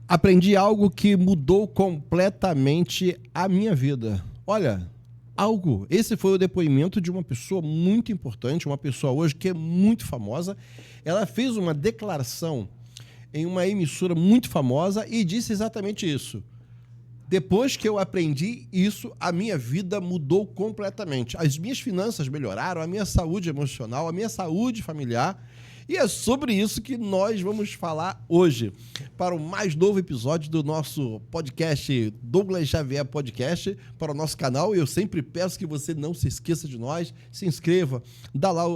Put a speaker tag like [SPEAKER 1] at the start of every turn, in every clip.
[SPEAKER 1] Aprendi algo que mudou completamente a minha vida. Olha, esse foi o depoimento de uma pessoa muito importante, uma pessoa hoje que é muito famosa. Ela fez uma declaração em uma emissora muito famosa e disse exatamente isso. Depois que eu aprendi isso, a minha vida mudou completamente. As minhas finanças melhoraram, a minha saúde emocional, a minha saúde familiar. E é sobre isso que nós vamos falar hoje, para o mais novo episódio do nosso podcast, Douglas Xavier Podcast, para o nosso canal. Eu sempre peço que você não se esqueça de nós, se inscreva,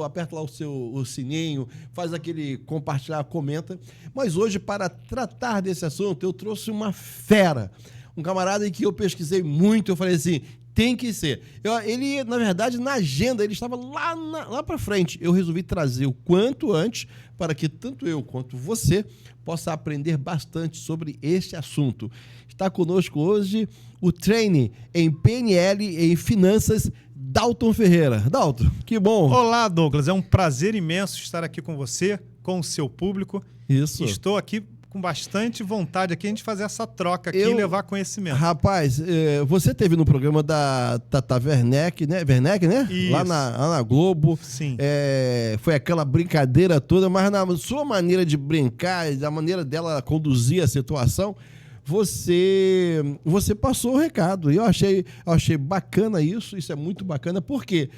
[SPEAKER 1] aperta lá o sininho, faz aquele compartilhar, comenta. Mas hoje, para tratar desse assunto, eu trouxe uma fera, um camarada em que eu pesquisei muito, eu falei assim, tem que ser. Ele, na verdade, na agenda, ele estava lá para frente. Eu resolvi trazer o quanto antes para que tanto eu quanto você possa aprender bastante sobre este assunto. Está conosco hoje o trainee em PNL e em Finanças, Dalton Ferreira. Dalton, que bom.
[SPEAKER 2] Olá, Douglas. É um prazer imenso estar aqui com você, com o seu público.
[SPEAKER 1] Isso.
[SPEAKER 2] Estou aqui com bastante vontade aqui a gente fazer essa troca aqui e levar conhecimento.
[SPEAKER 1] Rapaz, você teve no programa da Tata Werneck, né? Werneck, né?
[SPEAKER 2] Isso.
[SPEAKER 1] Lá na Globo.
[SPEAKER 2] Sim.
[SPEAKER 1] Foi aquela brincadeira toda, mas na sua maneira de brincar, da maneira dela conduzir a situação, você passou o recado. E eu achei bacana isso é muito bacana, porque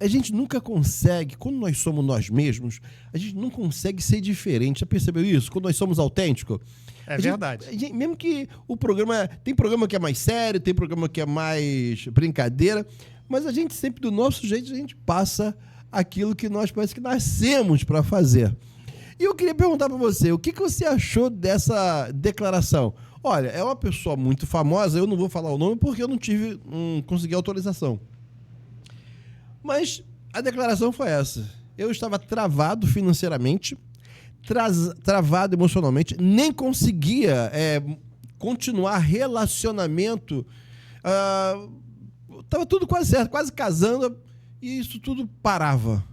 [SPEAKER 1] a gente nunca consegue, quando nós somos nós mesmos, a gente não consegue ser diferente. Já percebeu isso? Quando nós somos autênticos.
[SPEAKER 2] É verdade.
[SPEAKER 1] Mesmo que o programa... Tem programa que é mais sério, tem programa que é mais brincadeira, mas a gente sempre, do nosso jeito, a gente passa aquilo que nós parece que nascemos para fazer. E eu queria perguntar para você, o que você achou dessa declaração? Olha, é uma pessoa muito famosa, eu não vou falar o nome porque eu não consegui autorização. Mas a declaração foi essa. Eu estava travado financeiramente, travado emocionalmente, nem conseguia continuar relacionamento. Estava tudo quase certo, quase casando, e isso tudo parava.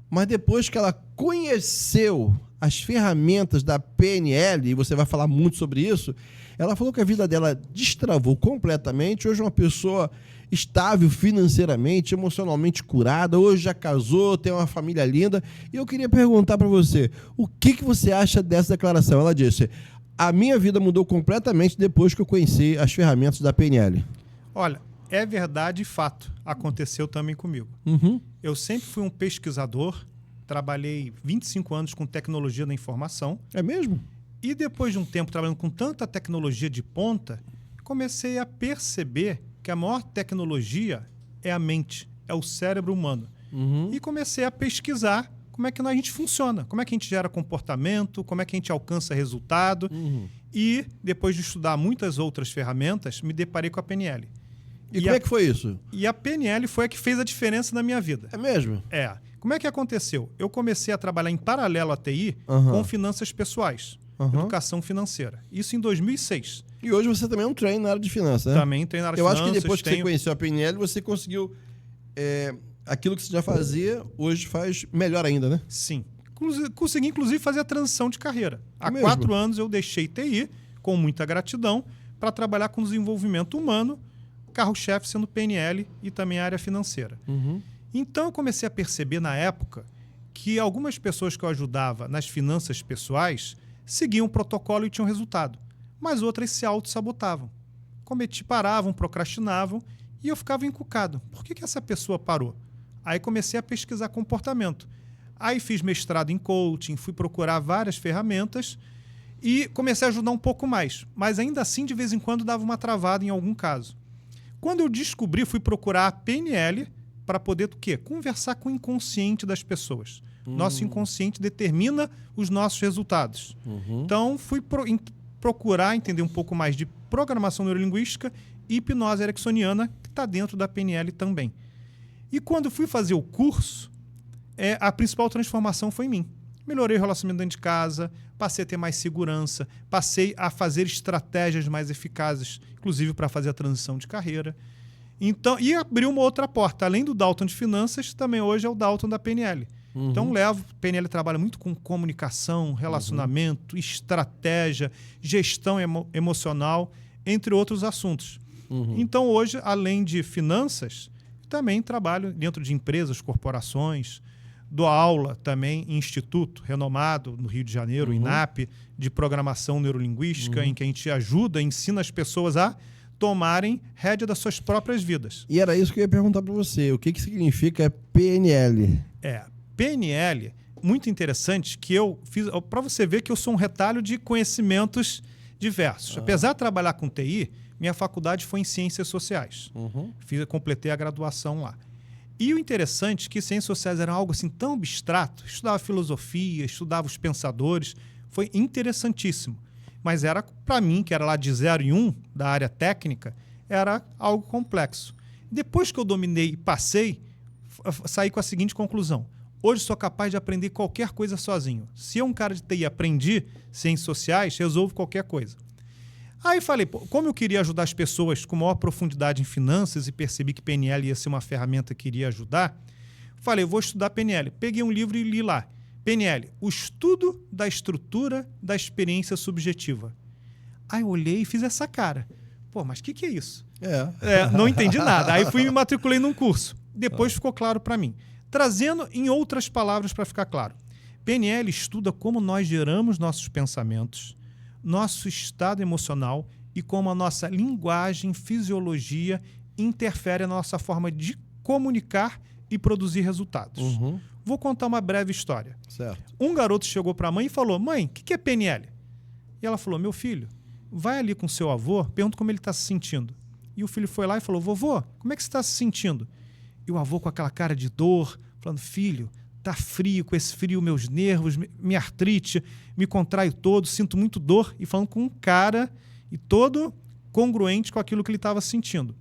[SPEAKER 1] Mas depois que ela conheceu as ferramentas da PNL, e você vai falar muito sobre isso, ela falou que a vida dela destravou completamente. Hoje é uma pessoa estável financeiramente, emocionalmente curada, hoje já casou, tem uma família linda. E eu queria perguntar para você, o que você acha dessa declaração? Ela disse, a minha vida mudou completamente depois que eu conheci as ferramentas da PNL.
[SPEAKER 2] Olha, é verdade e fato. Aconteceu também comigo.
[SPEAKER 1] Uhum.
[SPEAKER 2] Eu sempre fui um pesquisador, trabalhei 25 anos com tecnologia da informação.
[SPEAKER 1] É mesmo?
[SPEAKER 2] E depois de um tempo trabalhando com tanta tecnologia de ponta, comecei a perceber que a maior tecnologia é a mente, é o cérebro humano.
[SPEAKER 1] Uhum.
[SPEAKER 2] E comecei a pesquisar como é que a gente funciona, como é que a gente gera comportamento, como é que a gente alcança resultado.
[SPEAKER 1] Uhum.
[SPEAKER 2] E depois de estudar muitas outras ferramentas, me deparei com a PNL.
[SPEAKER 1] E como é que foi isso?
[SPEAKER 2] E a PNL foi a que fez a diferença na minha vida.
[SPEAKER 1] É mesmo?
[SPEAKER 2] É. Como é que aconteceu? Eu comecei a trabalhar em paralelo à TI com finanças pessoais, educação financeira. Isso em 2006.
[SPEAKER 1] E hoje você também é um trainer na área de finanças, né?
[SPEAKER 2] Também treino na área de
[SPEAKER 1] finanças.
[SPEAKER 2] finanças.
[SPEAKER 1] Eu acho que depois que você conheceu a PNL, você conseguiu... aquilo que você já fazia, hoje faz melhor ainda, né?
[SPEAKER 2] Sim. Consegui, inclusive, fazer a transição de carreira. Há
[SPEAKER 1] mesmo?
[SPEAKER 2] 4 anos eu deixei TI, com muita gratidão, para trabalhar com desenvolvimento humano, carro-chefe sendo PNL e também a área financeira.
[SPEAKER 1] Uhum.
[SPEAKER 2] Então eu comecei a perceber na época que algumas pessoas que eu ajudava nas finanças pessoais seguiam o protocolo e tinham resultado, mas outras se auto-sabotavam. Paravam, procrastinavam e eu ficava encucado. Por que essa pessoa parou? Aí comecei a pesquisar comportamento. Aí fiz mestrado em coaching, fui procurar várias ferramentas e comecei a ajudar um pouco mais, mas ainda assim de vez em quando dava uma travada em algum caso. Quando eu descobri, fui procurar a PNL para poder conversar com o inconsciente das pessoas. Nosso inconsciente determina os nossos resultados.
[SPEAKER 1] Uhum.
[SPEAKER 2] Então, fui procurar entender um pouco mais de programação neurolinguística e hipnose ericksoniana, que está dentro da PNL também. E quando fui fazer o curso, a principal transformação foi em mim. Melhorei o relacionamento dentro de casa, passei a ter mais segurança, passei a fazer estratégias mais eficazes, inclusive para fazer a transição de carreira. Então, e abriu uma outra porta. Além do Dalton de finanças, também hoje é o Dalton da PNL. Então, PNL trabalha muito com comunicação, relacionamento, estratégia, gestão emocional, entre outros assuntos. Então, hoje, além de finanças, também trabalho dentro de empresas, corporações, dou aula também em instituto renomado no Rio de Janeiro, INAP, de programação neurolinguística, em que a gente ajuda, ensina as pessoas a tomarem rédea das suas próprias vidas.
[SPEAKER 1] E era isso que eu ia perguntar para você. O que significa PNL?
[SPEAKER 2] PNL, muito interessante, que eu fiz, para você ver que eu sou um retalho de conhecimentos diversos. Apesar de trabalhar com TI, minha faculdade foi em Ciências Sociais. Completei a graduação lá. E o interessante é que Ciências Sociais era algo assim tão abstrato. Estudava filosofia, estudava os pensadores. Foi interessantíssimo. Mas era, para mim, que era lá de 0 em 1, da área técnica, era algo complexo. Depois que eu dominei e passei, saí com a seguinte conclusão. Hoje sou capaz de aprender qualquer coisa sozinho. Se eu, um cara de TI, aprendi Ciências Sociais, resolvo qualquer coisa. Aí falei, como eu queria ajudar as pessoas com maior profundidade em finanças e percebi que PNL ia ser uma ferramenta que iria ajudar, falei, vou estudar PNL. Peguei um livro e li lá. PNL, o estudo da estrutura da experiência subjetiva. Aí eu olhei e fiz essa cara. Mas o que é isso? Não entendi nada. Aí fui e me matriculei num curso. Depois ficou claro para mim. Trazendo em outras palavras para ficar claro. PNL estuda como nós geramos nossos pensamentos, nosso estado emocional e como a nossa linguagem, fisiologia interfere na nossa forma de comunicar e produzir resultados. Vou contar uma breve história.
[SPEAKER 1] Certo.
[SPEAKER 2] Um garoto chegou para a mãe e falou, mãe, o que é PNL? E ela falou, meu filho, vai ali com seu avô, pergunta como ele está se sentindo. E o filho foi lá e falou, vovô, como é que você está se sentindo? E o avô com aquela cara de dor, falando, filho, tá frio, com esse frio, meus nervos, minha artrite, me contraio todo, sinto muito dor. E falando com um cara e todo congruente com aquilo que ele estava sentindo.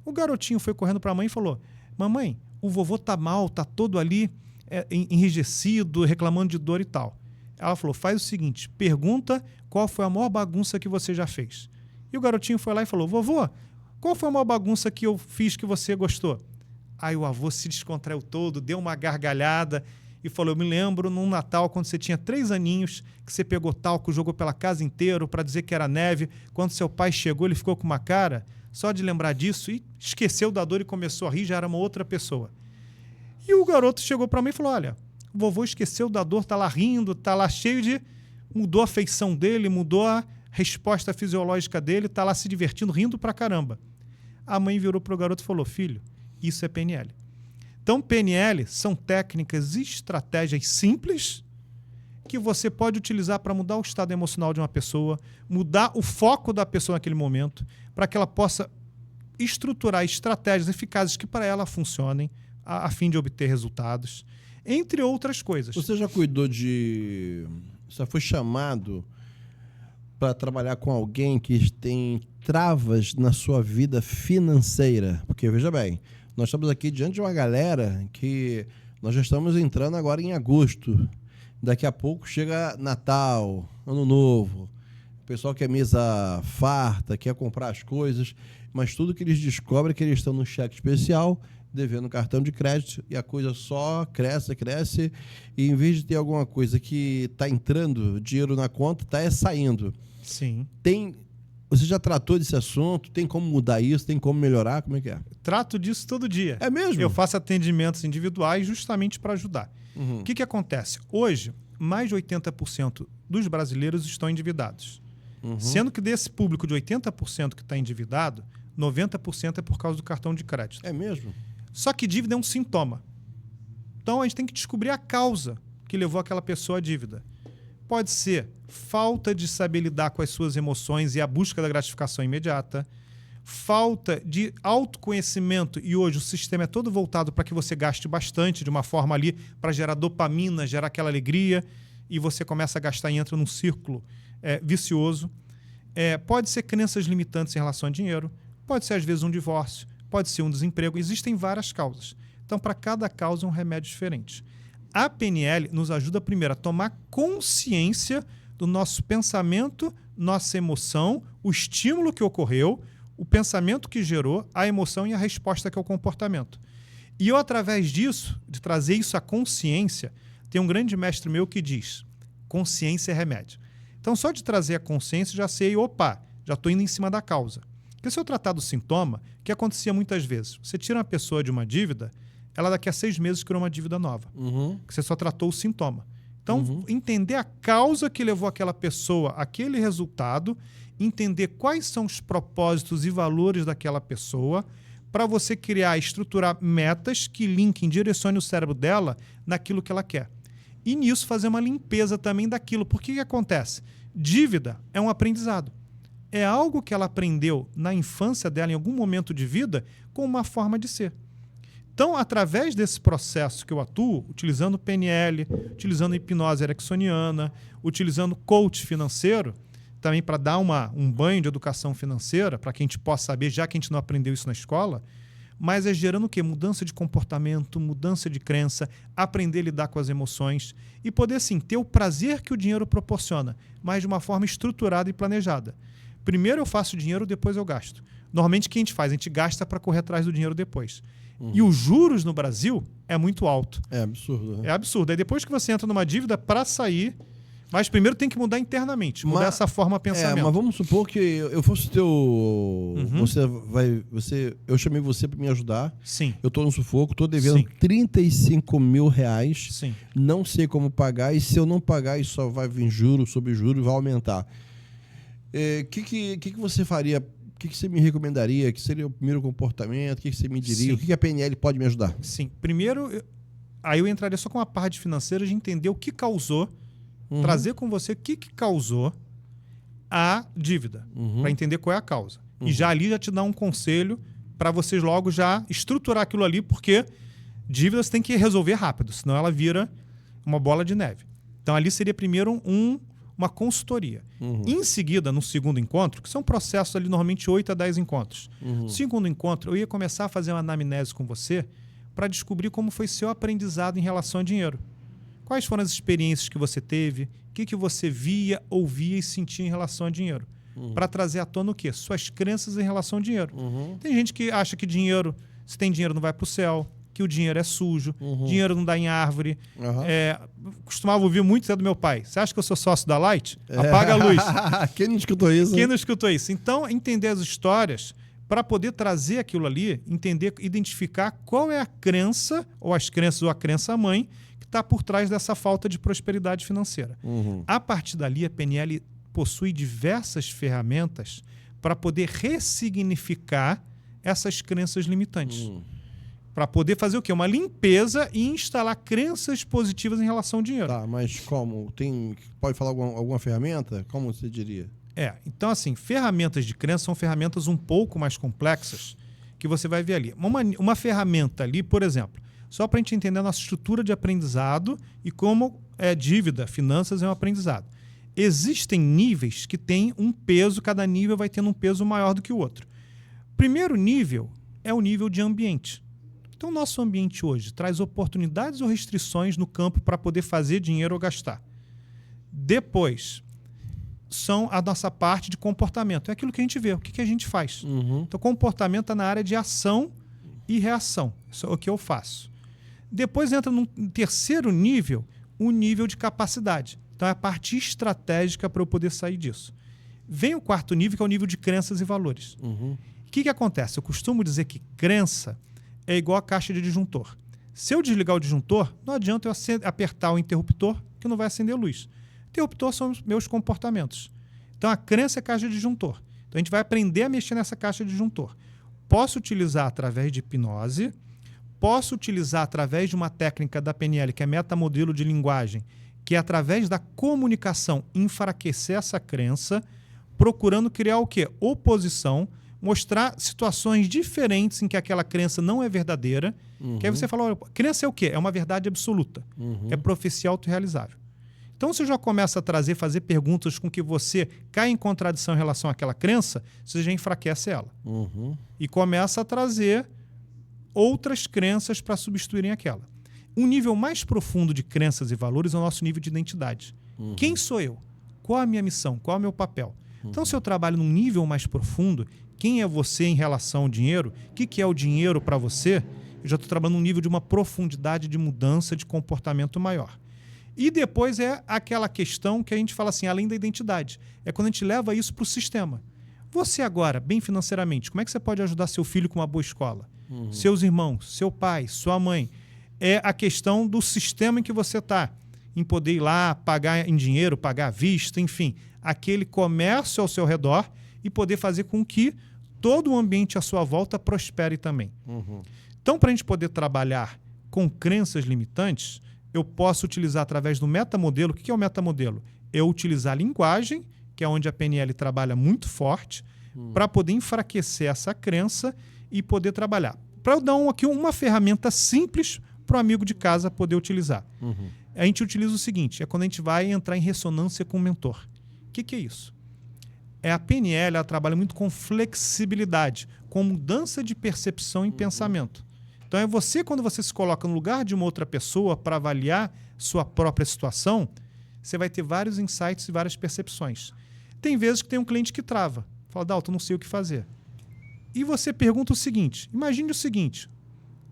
[SPEAKER 2] O garotinho foi correndo para a mãe e falou, mamãe, o vovô tá mal, tá todo ali enrijecido, reclamando de dor e tal. Ela falou, faz o seguinte, pergunta qual foi a maior bagunça que você já fez. E o garotinho foi lá e falou, vovô, qual foi a maior bagunça que eu fiz que você gostou? Aí o avô se descontraiu todo, deu uma gargalhada e falou, eu me lembro num Natal, quando você tinha 3 aninhos, que você pegou talco, jogou pela casa inteira para dizer que era neve. Quando seu pai chegou, ele ficou com uma cara só de lembrar disso e esqueceu da dor e começou a rir, já era uma outra pessoa. E o garoto chegou para mim e falou, olha, o vovô esqueceu da dor, tá lá rindo, tá lá cheio de... Mudou a feição dele, mudou a resposta fisiológica dele, tá lá se divertindo, rindo pra caramba. A mãe virou pro garoto e falou, filho, isso é PNL. Então, PNL são técnicas e estratégias simples que você pode utilizar para mudar o estado emocional de uma pessoa, mudar o foco da pessoa naquele momento, para que ela possa estruturar estratégias eficazes que para ela funcionem, a fim de obter resultados, entre outras coisas.
[SPEAKER 1] Você já cuidou de... Você foi chamado para trabalhar com alguém que tem travas na sua vida financeira? Porque, veja bem, nós estamos aqui diante de uma galera que nós já estamos entrando agora em agosto. Daqui a pouco chega Natal, Ano Novo. O pessoal quer mesa farta, quer comprar as coisas, mas tudo que eles descobrem é que eles estão no cheque especial, devendo cartão de crédito, e a coisa só cresce, e em vez de ter alguma coisa que está entrando dinheiro na conta, está saindo.
[SPEAKER 2] Sim.
[SPEAKER 1] Você já tratou desse assunto? Tem como mudar isso? Tem como melhorar? Como é que é?
[SPEAKER 2] Trato disso todo dia.
[SPEAKER 1] É mesmo?
[SPEAKER 2] Eu faço atendimentos individuais justamente para ajudar. O que acontece? Hoje, mais de 80% dos brasileiros estão endividados. Sendo que desse público de 80% que está endividado, 90% é por causa do cartão de crédito.
[SPEAKER 1] É mesmo?
[SPEAKER 2] Só que dívida é um sintoma. Então, a gente tem que descobrir a causa que levou aquela pessoa à dívida. Pode ser falta de saber lidar com as suas emoções e a busca da gratificação imediata, falta de autoconhecimento, e hoje o sistema é todo voltado para que você gaste bastante, de uma forma ali, para gerar dopamina, gerar aquela alegria, e você começa a gastar e entra num círculo vicioso. Pode ser crenças limitantes em relação a dinheiro, pode ser às vezes um divórcio, pode ser um desemprego, existem várias causas. Então, para cada causa, um remédio diferente. A PNL nos ajuda, primeiro, a tomar consciência do nosso pensamento, nossa emoção, o estímulo que ocorreu, o pensamento que gerou, a emoção e a resposta que é o comportamento. E eu, através disso, de trazer isso à consciência, tem um grande mestre meu que diz, consciência é remédio. Então, só de trazer a consciência, já sei, opa, já estou indo em cima da causa. Porque se eu tratar do sintoma, o que acontecia muitas vezes? Você tira uma pessoa de uma dívida, ela daqui a 6 meses criou uma dívida nova. Porque você só tratou o sintoma. Então, entender a causa que levou aquela pessoa àquele resultado, entender quais são os propósitos e valores daquela pessoa, para você criar e estruturar metas que linkem, direcionem o cérebro dela naquilo que ela quer. E nisso fazer uma limpeza também daquilo. Porque o que acontece? Dívida é um aprendizado. É algo que ela aprendeu na infância dela, em algum momento de vida, com uma forma de ser. Então, através desse processo que eu atuo, utilizando PNL, utilizando hipnose ericksoniana, utilizando coach financeiro, também para dar um banho de educação financeira, para que a gente possa saber, já que a gente não aprendeu isso na escola, mas é gerando o quê? Mudança de comportamento, mudança de crença, aprender a lidar com as emoções e poder, sim, ter o prazer que o dinheiro proporciona, mas de uma forma estruturada e planejada. Primeiro eu faço dinheiro, depois eu gasto. Normalmente o que a gente faz? A gente gasta para correr atrás do dinheiro depois. E os juros no Brasil é muito alto.
[SPEAKER 1] É absurdo. Né?
[SPEAKER 2] É absurdo. Aí depois que você entra numa dívida, para sair... Mas primeiro tem que mudar internamente, mudar essa forma de pensamento.
[SPEAKER 1] Mas vamos supor que eu fosse teu... Eu chamei você para me ajudar.
[SPEAKER 2] Sim.
[SPEAKER 1] Eu estou no sufoco, estou devendo R$35 mil.
[SPEAKER 2] Sim.
[SPEAKER 1] Não sei como pagar, e se eu não pagar, isso só vai vir juros sobre juros e vai aumentar. Que você faria? O que você me recomendaria? Que seria o primeiro comportamento? O que você me diria? O que a PNL pode me ajudar?
[SPEAKER 2] Sim. Primeiro, aí eu entraria só com a parte financeira de entender o que causou, trazer com você o que causou a dívida, para entender qual é a causa. E já ali já te dá um conselho para vocês logo já estruturar aquilo ali, porque dívida você tem que resolver rápido, senão ela vira uma bola de neve. Então ali seria primeiro uma consultoria. Em seguida, no segundo encontro, que são processos ali normalmente 8 a 10 encontros. No segundo encontro, eu ia começar a fazer uma anamnese com você para descobrir como foi seu aprendizado em relação ao dinheiro. Quais foram as experiências que você teve, o que você via, ouvia e sentia em relação ao dinheiro. Para trazer à tona o quê? Suas crenças em relação ao dinheiro. Tem gente que acha que dinheiro, se tem dinheiro não vai para o céu, que o dinheiro é sujo, dinheiro não dá em árvore. Costumava ouvir muito do meu pai. Você acha que eu sou sócio da Light? Apaga a luz.
[SPEAKER 1] Quem não escutou isso?
[SPEAKER 2] Quem não escutou isso? Então, entender as histórias para poder trazer aquilo ali, entender, identificar qual é a crença, ou as crenças ou a crença-mãe, que está por trás dessa falta de prosperidade financeira. A partir dali, a PNL possui diversas ferramentas para poder ressignificar essas crenças limitantes. Para poder fazer o quê? Uma limpeza e instalar crenças positivas em relação ao dinheiro.
[SPEAKER 1] Tá, mas como? Pode falar alguma ferramenta? Como você diria?
[SPEAKER 2] Então assim, ferramentas de crença são ferramentas um pouco mais complexas que você vai ver ali. Uma ferramenta ali, por exemplo, só para a gente entender a nossa estrutura de aprendizado e como dívida, finanças é um aprendizado. Existem níveis que têm um peso, cada nível vai tendo um peso maior do que o outro. Primeiro nível é o nível de ambiente. Então, o nosso ambiente hoje traz oportunidades ou restrições no campo para poder fazer dinheiro ou gastar. Depois, são a nossa parte de comportamento. É aquilo que a gente vê, o que a gente faz. Então, comportamento está na área de ação e reação. Isso é o que eu faço. Depois entra num terceiro nível, o nível de capacidade. Então, é a parte estratégica para eu poder sair disso. Vem o quarto nível, que é o nível de crenças e valores. O que acontece? Eu costumo dizer que crença é igual a caixa de disjuntor. Se eu desligar o disjuntor, não adianta eu apertar o interruptor, que não vai acender a luz. Interruptor são os meus comportamentos. Então, a crença é a caixa de disjuntor. Então, a gente vai aprender a mexer nessa caixa de disjuntor. Posso utilizar através de hipnose, posso utilizar através de uma técnica da PNL, que é metamodelo de linguagem, que é através da comunicação enfraquecer essa crença, procurando criar o quê? Oposição, mostrar situações diferentes em que aquela crença não é verdadeira. Que aí você fala, olha, crença é o quê? É uma verdade absoluta. É profecia autorrealizável. Então, você já começa a fazer perguntas com que você cai em contradição em relação àquela crença, você já enfraquece ela. E começa a trazer outras crenças para substituírem aquela. Um nível mais profundo de crenças e valores é o nosso nível de identidade. Quem sou eu? Qual a minha missão? Qual é o meu papel? Então, se eu trabalho num nível mais profundo, quem é você em relação ao dinheiro? O que é o dinheiro para você? eu já estou trabalhando num nível de uma profundidade de mudança de comportamento maior. E depois é aquela questão que a gente fala assim, além da identidade. É quando a gente leva isso para o sistema. Você agora, bem financeiramente, como é que você pode ajudar seu filho com uma boa escola? Seus irmãos, seu pai, sua mãe. É a questão do sistema em que você está. Em poder ir lá, pagar em dinheiro, pagar à vista, enfim. Aquele comércio ao seu redor e poder fazer com que todo o ambiente à sua volta prospere também. Então, para a gente poder trabalhar com crenças limitantes, eu posso utilizar através do metamodelo. O que é o metamodelo? Eu utilizar a linguagem, que é onde a PNL trabalha muito forte, para poder enfraquecer essa crença e poder trabalhar. Para eu dar aqui uma ferramenta simples para o amigo de casa poder utilizar. A gente utiliza o seguinte, é quando a gente vai entrar em ressonância com o mentor. O que é isso? A PNL ela trabalha muito com flexibilidade, com mudança de percepção e pensamento. Então, é você, quando você se coloca no lugar de uma outra pessoa para avaliar sua própria situação, você vai ter vários insights e várias percepções. Tem vezes que tem um cliente que trava. Fala, Dalton, não sei o que fazer. E você pergunta o seguinte, imagine o seguinte,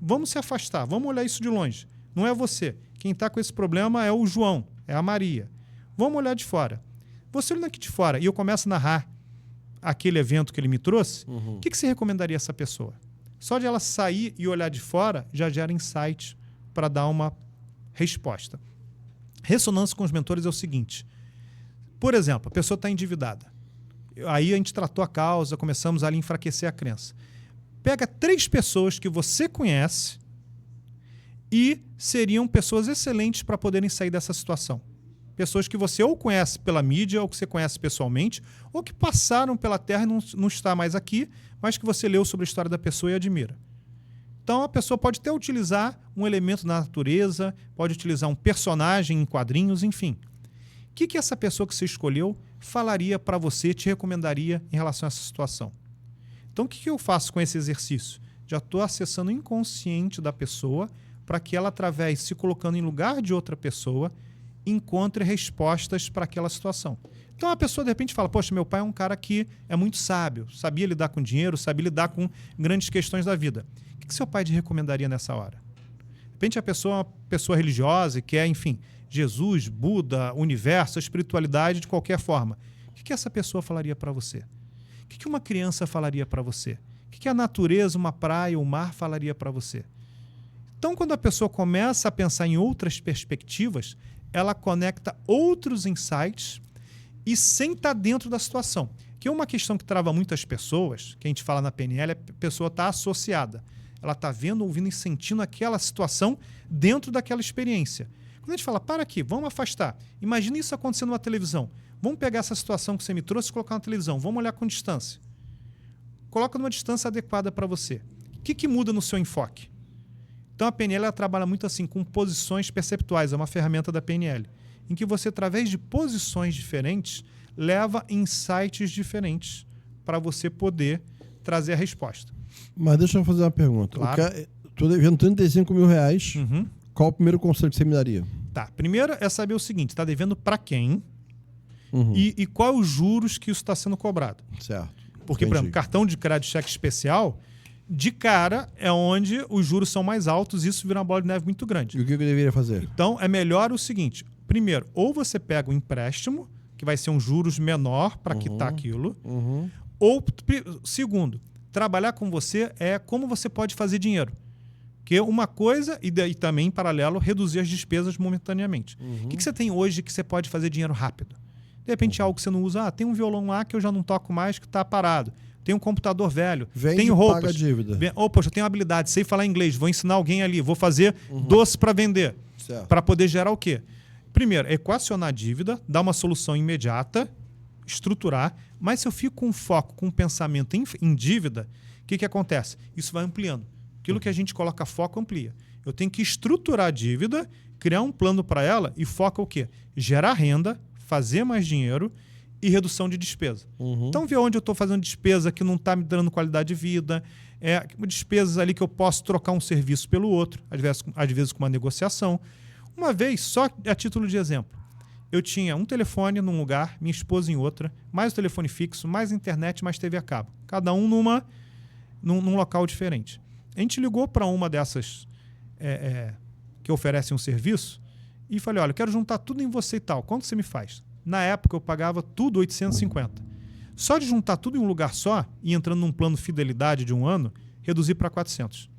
[SPEAKER 2] vamos se afastar, vamos olhar isso de longe. Não é você. Quem está com esse problema é o João, é a Maria. Vamos olhar de fora. Você olhando aqui de fora e eu começo a narrar aquele evento que ele me trouxe, o que você recomendaria a essa pessoa? Só de ela sair e olhar de fora já gera insight para dar uma resposta. Ressonância com os mentores é o seguinte. Por exemplo, a pessoa está endividada. Aí a gente tratou a causa, começamos a enfraquecer a crença. Pega 3 pessoas que você conhece e seriam pessoas excelentes para poderem sair dessa situação. Pessoas que você ou conhece pela mídia, ou que você conhece pessoalmente, ou que passaram pela Terra e não está mais aqui, mas que você leu sobre a história da pessoa e admira. Então, a pessoa pode até utilizar um elemento da natureza, pode utilizar um personagem em quadrinhos, enfim. O que essa pessoa que você escolheu falaria para você, te recomendaria em relação a essa situação? Então, o que eu faço com esse exercício? Já estou acessando o inconsciente da pessoa para que ela, através de se colocando em lugar de outra pessoa, encontre respostas para aquela situação. Então a pessoa de repente fala, poxa, meu pai é um cara que é muito sábio, sabia lidar com dinheiro, sabia lidar com grandes questões da vida. O que seu pai te recomendaria nessa hora? De repente a pessoa é uma pessoa religiosa e quer, enfim, Jesus, Buda, universo, a espiritualidade de qualquer forma. O que essa pessoa falaria para você? O que uma criança falaria para você? O que a natureza, uma praia, o mar falaria para você? Então quando a pessoa começa a pensar em outras perspectivas, ela conecta outros insights e sem estar dentro da situação. Que é uma questão que trava muitas pessoas, que a gente fala na PNL, a pessoa está associada. Ela está vendo, ouvindo e sentindo aquela situação dentro daquela experiência. Quando a gente fala, para aqui, vamos afastar. Imagina isso acontecendo na televisão. Vamos pegar essa situação que você me trouxe e colocar na televisão. Vamos olhar com distância. Coloca numa distância adequada para você. O que muda no seu enfoque? Então, a PNL ela trabalha muito assim com posições perceptuais, é uma ferramenta da PNL, em que você, através de posições diferentes, leva insights diferentes para você poder trazer a resposta.
[SPEAKER 1] Mas deixa eu fazer uma pergunta.
[SPEAKER 2] Claro.
[SPEAKER 1] Estou devendo 35 mil reais, qual o primeiro conselho que você me daria?
[SPEAKER 2] Tá, primeiro é saber o seguinte, está devendo para quem e qual os juros que isso está sendo cobrado.
[SPEAKER 1] Certo.
[SPEAKER 2] Porque, por exemplo, cartão de crédito, cheque especial, de cara é onde os juros são mais altos e isso vira uma bola de neve muito grande.
[SPEAKER 1] E o que eu deveria fazer?
[SPEAKER 2] Então, é melhor o seguinte. Primeiro, ou você pega um empréstimo, que vai ser um juros menor para quitar aquilo. Ou, segundo, trabalhar com você é como você pode fazer dinheiro. Que uma coisa, e daí também, em paralelo, reduzir as despesas momentaneamente. O que você tem hoje que você pode fazer dinheiro rápido? De repente, algo que você não usa. Tem um violão lá que eu já não toco mais, que está parado. Tem um computador velho, tenho roupas.
[SPEAKER 1] Paga a dívida.
[SPEAKER 2] Poxa, eu tenho habilidade, sei falar inglês, vou ensinar alguém ali, vou fazer doce para vender. Para poder gerar o quê? Primeiro, equacionar a dívida, dar uma solução imediata, estruturar, mas se eu fico com foco, com pensamento em dívida, o que acontece? Isso vai ampliando. Aquilo que a gente coloca foco, amplia. Eu tenho que estruturar a dívida, criar um plano para ela e foca o quê? Gerar renda, fazer mais dinheiro e redução de despesa. Então, ver onde eu estou fazendo despesa que não está me dando qualidade de vida, despesas ali que eu posso trocar um serviço pelo outro, às vezes com uma negociação. Uma vez, só a título de exemplo, eu tinha um telefone num lugar, minha esposa em outra, mais o telefone fixo, mais internet, mais TV a cabo. Cada um num local diferente. A gente ligou para uma dessas que oferecem um serviço e falei, olha, eu quero juntar tudo em você e tal. Quanto você me faz? Na época, eu pagava tudo 850. Só de juntar tudo em um lugar só e entrando num plano fidelidade de 1 ano, reduzi para 400.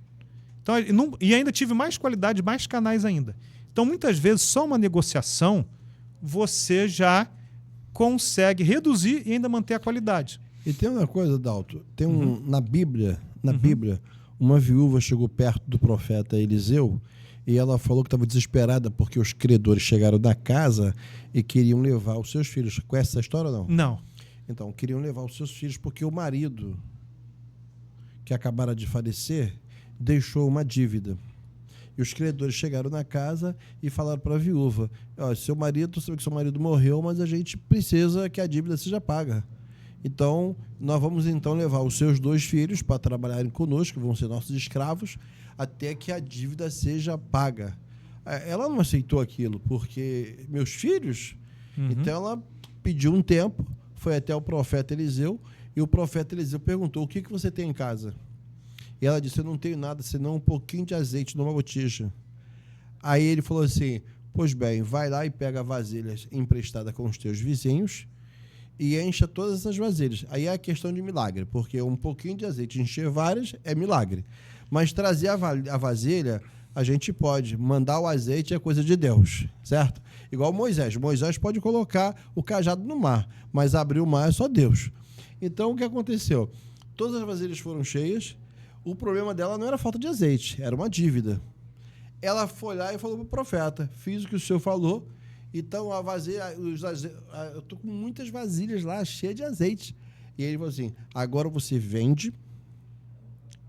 [SPEAKER 2] Então, e ainda tive mais qualidade, mais canais ainda. Então, muitas vezes, só uma negociação, você já consegue reduzir e ainda manter a qualidade.
[SPEAKER 1] E tem uma coisa, Dalto, tem na Bíblia, uma viúva chegou perto do profeta Eliseu e ela falou que estava desesperada porque os credores chegaram da casa e queriam levar os seus filhos. Conhece essa história ou não?
[SPEAKER 2] Não.
[SPEAKER 1] Então, queriam levar os seus filhos porque o marido, que acabara de falecer, deixou uma dívida. E os credores chegaram na casa e falaram para a viúva, seu marido, sabe que seu marido morreu, mas a gente precisa que a dívida seja paga. Então, nós vamos então levar os seus 2 filhos para trabalharem conosco, vão ser nossos escravos, até que a dívida seja paga. Ela não aceitou aquilo, porque meus filhos... Então, ela pediu um tempo, foi até o profeta Eliseu, e o profeta Eliseu perguntou, o que você tem em casa? E ela disse, eu não tenho nada, senão um pouquinho de azeite numa botija. Aí ele falou assim, pois bem, vai lá e pega vasilhas emprestadas com os teus vizinhos e encha todas essas vasilhas. Aí é a questão de milagre, porque um pouquinho de azeite encher várias é milagre. Mas trazer a vasilha, a gente pode. Mandar o azeite é coisa de Deus, certo? Igual Moisés. Moisés pode colocar o cajado no mar, mas abrir o mar é só Deus. Então, o que aconteceu? Todas as vasilhas foram cheias. O problema dela não era falta de azeite, era uma dívida. Ela foi lá e falou para o profeta, fiz o que o senhor falou, então a vasilha, eu estou com muitas vasilhas lá, cheias de azeite. E ele falou assim, agora você vende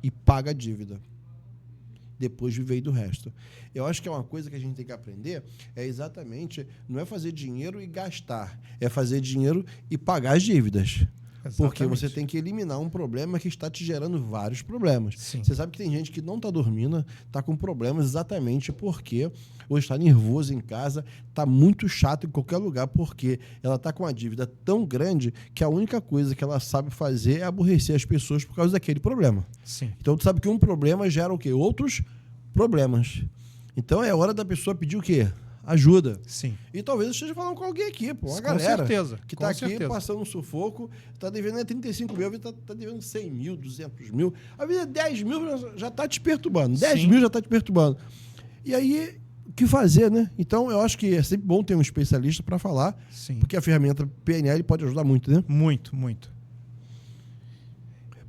[SPEAKER 1] e paga a dívida. Depois viver do resto. Eu acho que é uma coisa que a gente tem que aprender, é exatamente, não é fazer dinheiro e gastar, é fazer dinheiro e pagar as dívidas. Porque você tem que eliminar um problema que está te gerando vários problemas.
[SPEAKER 2] Sim.
[SPEAKER 1] Você sabe que tem gente que não está dormindo, está com problemas exatamente porque ou está nervoso em casa, está muito chato em qualquer lugar, porque ela está com uma dívida tão grande que a única coisa que ela sabe fazer é aborrecer as pessoas por causa daquele problema.
[SPEAKER 2] Sim.
[SPEAKER 1] Então, tu sabe que um problema gera o quê? Outros problemas. Então, é hora da pessoa pedir o quê? Ajuda.
[SPEAKER 2] Sim.
[SPEAKER 1] E talvez eu esteja falando com alguém aqui, pô. Uma
[SPEAKER 2] Com
[SPEAKER 1] galera
[SPEAKER 2] certeza,
[SPEAKER 1] que
[SPEAKER 2] com
[SPEAKER 1] está aqui
[SPEAKER 2] certeza.
[SPEAKER 1] passando um sufoco, está devendo 35 mil, está devendo 100 mil, 200 mil. A vida 10 mil já está te perturbando. 10
[SPEAKER 2] Sim.
[SPEAKER 1] mil já está te perturbando. E aí, o que fazer, né? Então, eu acho que é sempre bom ter um especialista para falar,
[SPEAKER 2] Sim.
[SPEAKER 1] porque a ferramenta PNL pode ajudar muito, né?
[SPEAKER 2] Muito, muito.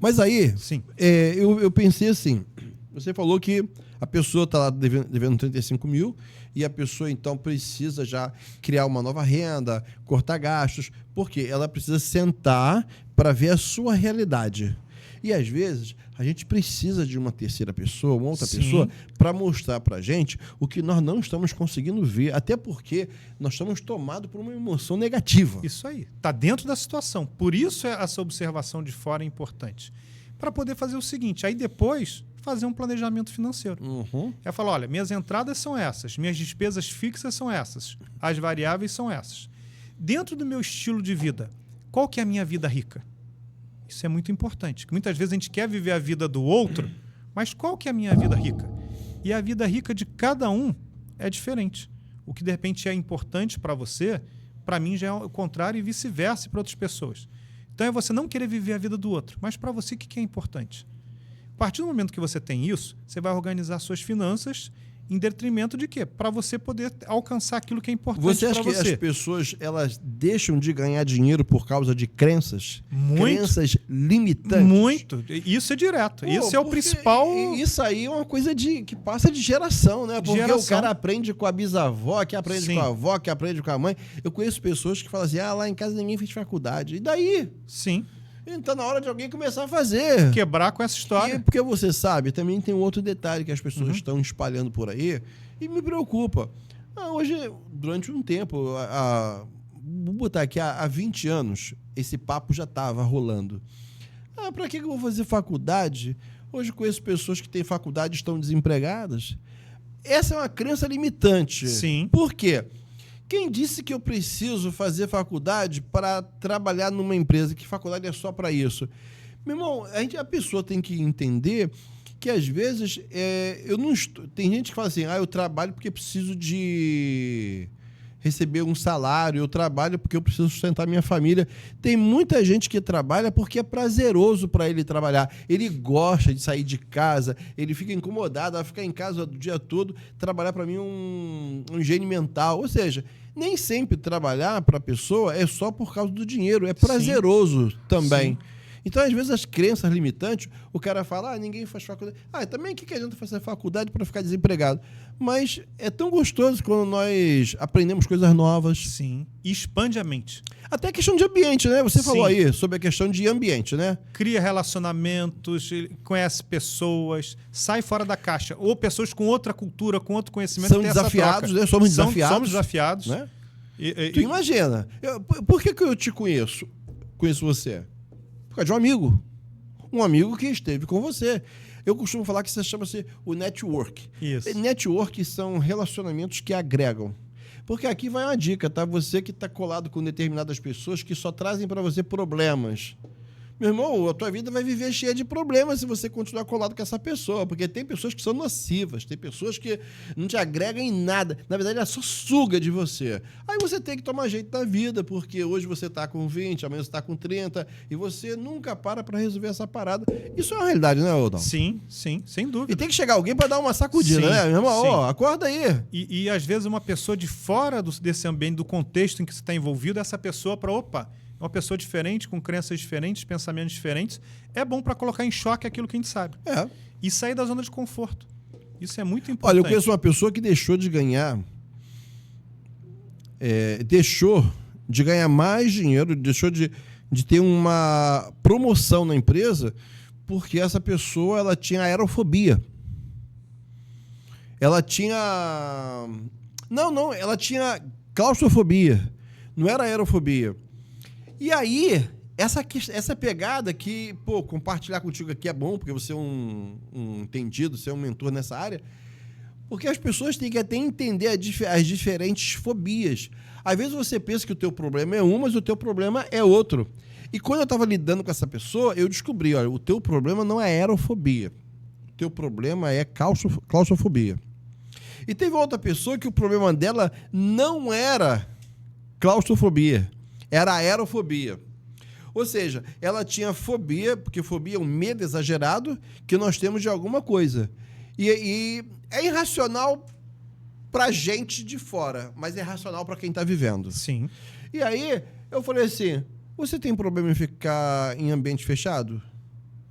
[SPEAKER 1] Mas aí,
[SPEAKER 2] Sim.
[SPEAKER 1] Eu pensei assim, você falou que a pessoa está lá devendo 35 mil e a pessoa, então, precisa já criar uma nova renda, cortar gastos, porque ela precisa sentar para ver a sua realidade. E, às vezes, a gente precisa de uma terceira pessoa, uma outra
[SPEAKER 2] Sim.
[SPEAKER 1] pessoa, para mostrar para a gente o que nós não estamos conseguindo ver, até porque nós estamos tomados por uma emoção negativa.
[SPEAKER 2] Isso aí. Está dentro da situação. Por isso essa observação de fora é importante. Para poder fazer o seguinte, aí depois fazer um planejamento financeiro.
[SPEAKER 1] Uhum.
[SPEAKER 2] É falar, olha, minhas entradas são essas, minhas despesas fixas são essas, as variáveis são essas. Dentro do meu estilo de vida, qual que é a minha vida rica? Isso é muito importante. Porque muitas vezes a gente quer viver a vida do outro, mas qual que é a minha vida rica? E a vida rica de cada um é diferente. O que de repente é importante para você, para mim já é o contrário e vice-versa para outras pessoas. Então é você não querer viver a vida do outro, mas para você o que é importante? A partir do momento que você tem isso, você vai organizar suas finanças em detrimento de quê? Para você poder alcançar aquilo que é importante para você.
[SPEAKER 1] Você acha que as pessoas elas deixam de ganhar dinheiro por causa de crenças?
[SPEAKER 2] Muito.
[SPEAKER 1] Crenças limitantes?
[SPEAKER 2] Muito. Isso é direto. Isso é o principal...
[SPEAKER 1] Isso aí é uma coisa que passa de geração, né? Porque
[SPEAKER 2] Geração.
[SPEAKER 1] o cara aprende com a bisavó, que aprende
[SPEAKER 2] Sim.
[SPEAKER 1] com a avó, que aprende com a mãe. Eu conheço pessoas que falam assim, lá em casa ninguém fez faculdade. E daí?
[SPEAKER 2] Sim.
[SPEAKER 1] Então, na hora de alguém começar a fazer.
[SPEAKER 2] Quebrar com essa história.
[SPEAKER 1] E porque você sabe, também tem um outro detalhe que as pessoas estão espalhando por aí e me preocupa. Hoje, durante um tempo, vou botar aqui, há 20 anos, esse papo já estava rolando. Para que eu vou fazer faculdade? Hoje conheço pessoas que têm faculdade e estão desempregadas. Essa é uma crença limitante.
[SPEAKER 2] Sim.
[SPEAKER 1] Por quê? Quem disse que eu preciso fazer faculdade para trabalhar numa empresa? Que faculdade é só para isso? Meu irmão, a pessoa tem que entender que às vezes eu não estou... Tem gente que fala assim, eu trabalho porque preciso de receber um salário, eu trabalho porque eu preciso sustentar minha família. Tem muita gente que trabalha porque é prazeroso para ele trabalhar. Ele gosta de sair de casa, ele fica incomodado, vai ficar em casa o dia todo. Trabalhar para mim é um higiene mental. Ou seja, nem sempre trabalhar para a pessoa é só por causa do dinheiro, é prazeroso também. Sim. Então, às vezes, as crenças limitantes, o cara fala, ninguém faz faculdade. Também o que adianta fazer faculdade para ficar desempregado? Mas é tão gostoso quando nós aprendemos coisas novas.
[SPEAKER 2] Sim, e expande a mente.
[SPEAKER 1] Até a questão de ambiente, né? Você falou aí sobre a questão de ambiente, né?
[SPEAKER 2] Cria relacionamentos, conhece pessoas, sai fora da caixa. Ou pessoas com outra cultura, com outro conhecimento.
[SPEAKER 1] São desafiados, né? Somos
[SPEAKER 2] desafiados.
[SPEAKER 1] Né? Tu imagina, por que eu te conheço você? Por causa de um amigo. Um amigo que esteve com você. Eu costumo falar que isso chama-se o network.
[SPEAKER 2] Isso.
[SPEAKER 1] Network são relacionamentos que agregam. Porque aqui vai uma dica, tá? Você que está colado com determinadas pessoas que só trazem para você problemas. Meu irmão, a tua vida vai viver cheia de problemas se você continuar colado com essa pessoa, porque tem pessoas que são nocivas, tem pessoas que não te agregam em nada. Na verdade, ela só suga de você. Aí você tem que tomar jeito da vida, porque hoje você está com 20, amanhã você está com 30, e você nunca para resolver essa parada. Isso é uma realidade, né, Odão?
[SPEAKER 2] Sim, sem dúvida.
[SPEAKER 1] E tem que chegar alguém para dar uma sacudida, né? Meu irmão, acorda aí.
[SPEAKER 2] E às vezes uma pessoa de fora desse ambiente, do contexto em que você está envolvido, essa pessoa uma pessoa diferente, com crenças diferentes, pensamentos diferentes, é bom para colocar em choque aquilo que a gente sabe. E sair da zona de conforto. Isso é muito importante.
[SPEAKER 1] Olha, eu conheço uma pessoa que deixou de ganhar mais dinheiro, deixou de ter uma promoção na empresa, porque essa pessoa ela tinha aerofobia. Ela tinha... ela tinha claustrofobia. Não era aerofobia. E aí, essa pegada que, compartilhar contigo aqui é bom, porque você é um entendido, você é um mentor nessa área, porque as pessoas têm que até entender as diferentes fobias. Às vezes você pensa que o teu problema é um, mas o teu problema é outro. E quando eu estava lidando com essa pessoa, eu descobri, olha, o teu problema não é aerofobia, o teu problema é claustrofobia. E teve outra pessoa que o problema dela não era claustrofobia, era aerofobia. Ou seja, ela tinha fobia, porque fobia é um medo exagerado que nós temos de alguma coisa. E é irracional pra gente de fora, mas é racional para quem está vivendo.
[SPEAKER 2] Sim.
[SPEAKER 1] E aí, eu falei assim, você tem problema em ficar em ambiente fechado?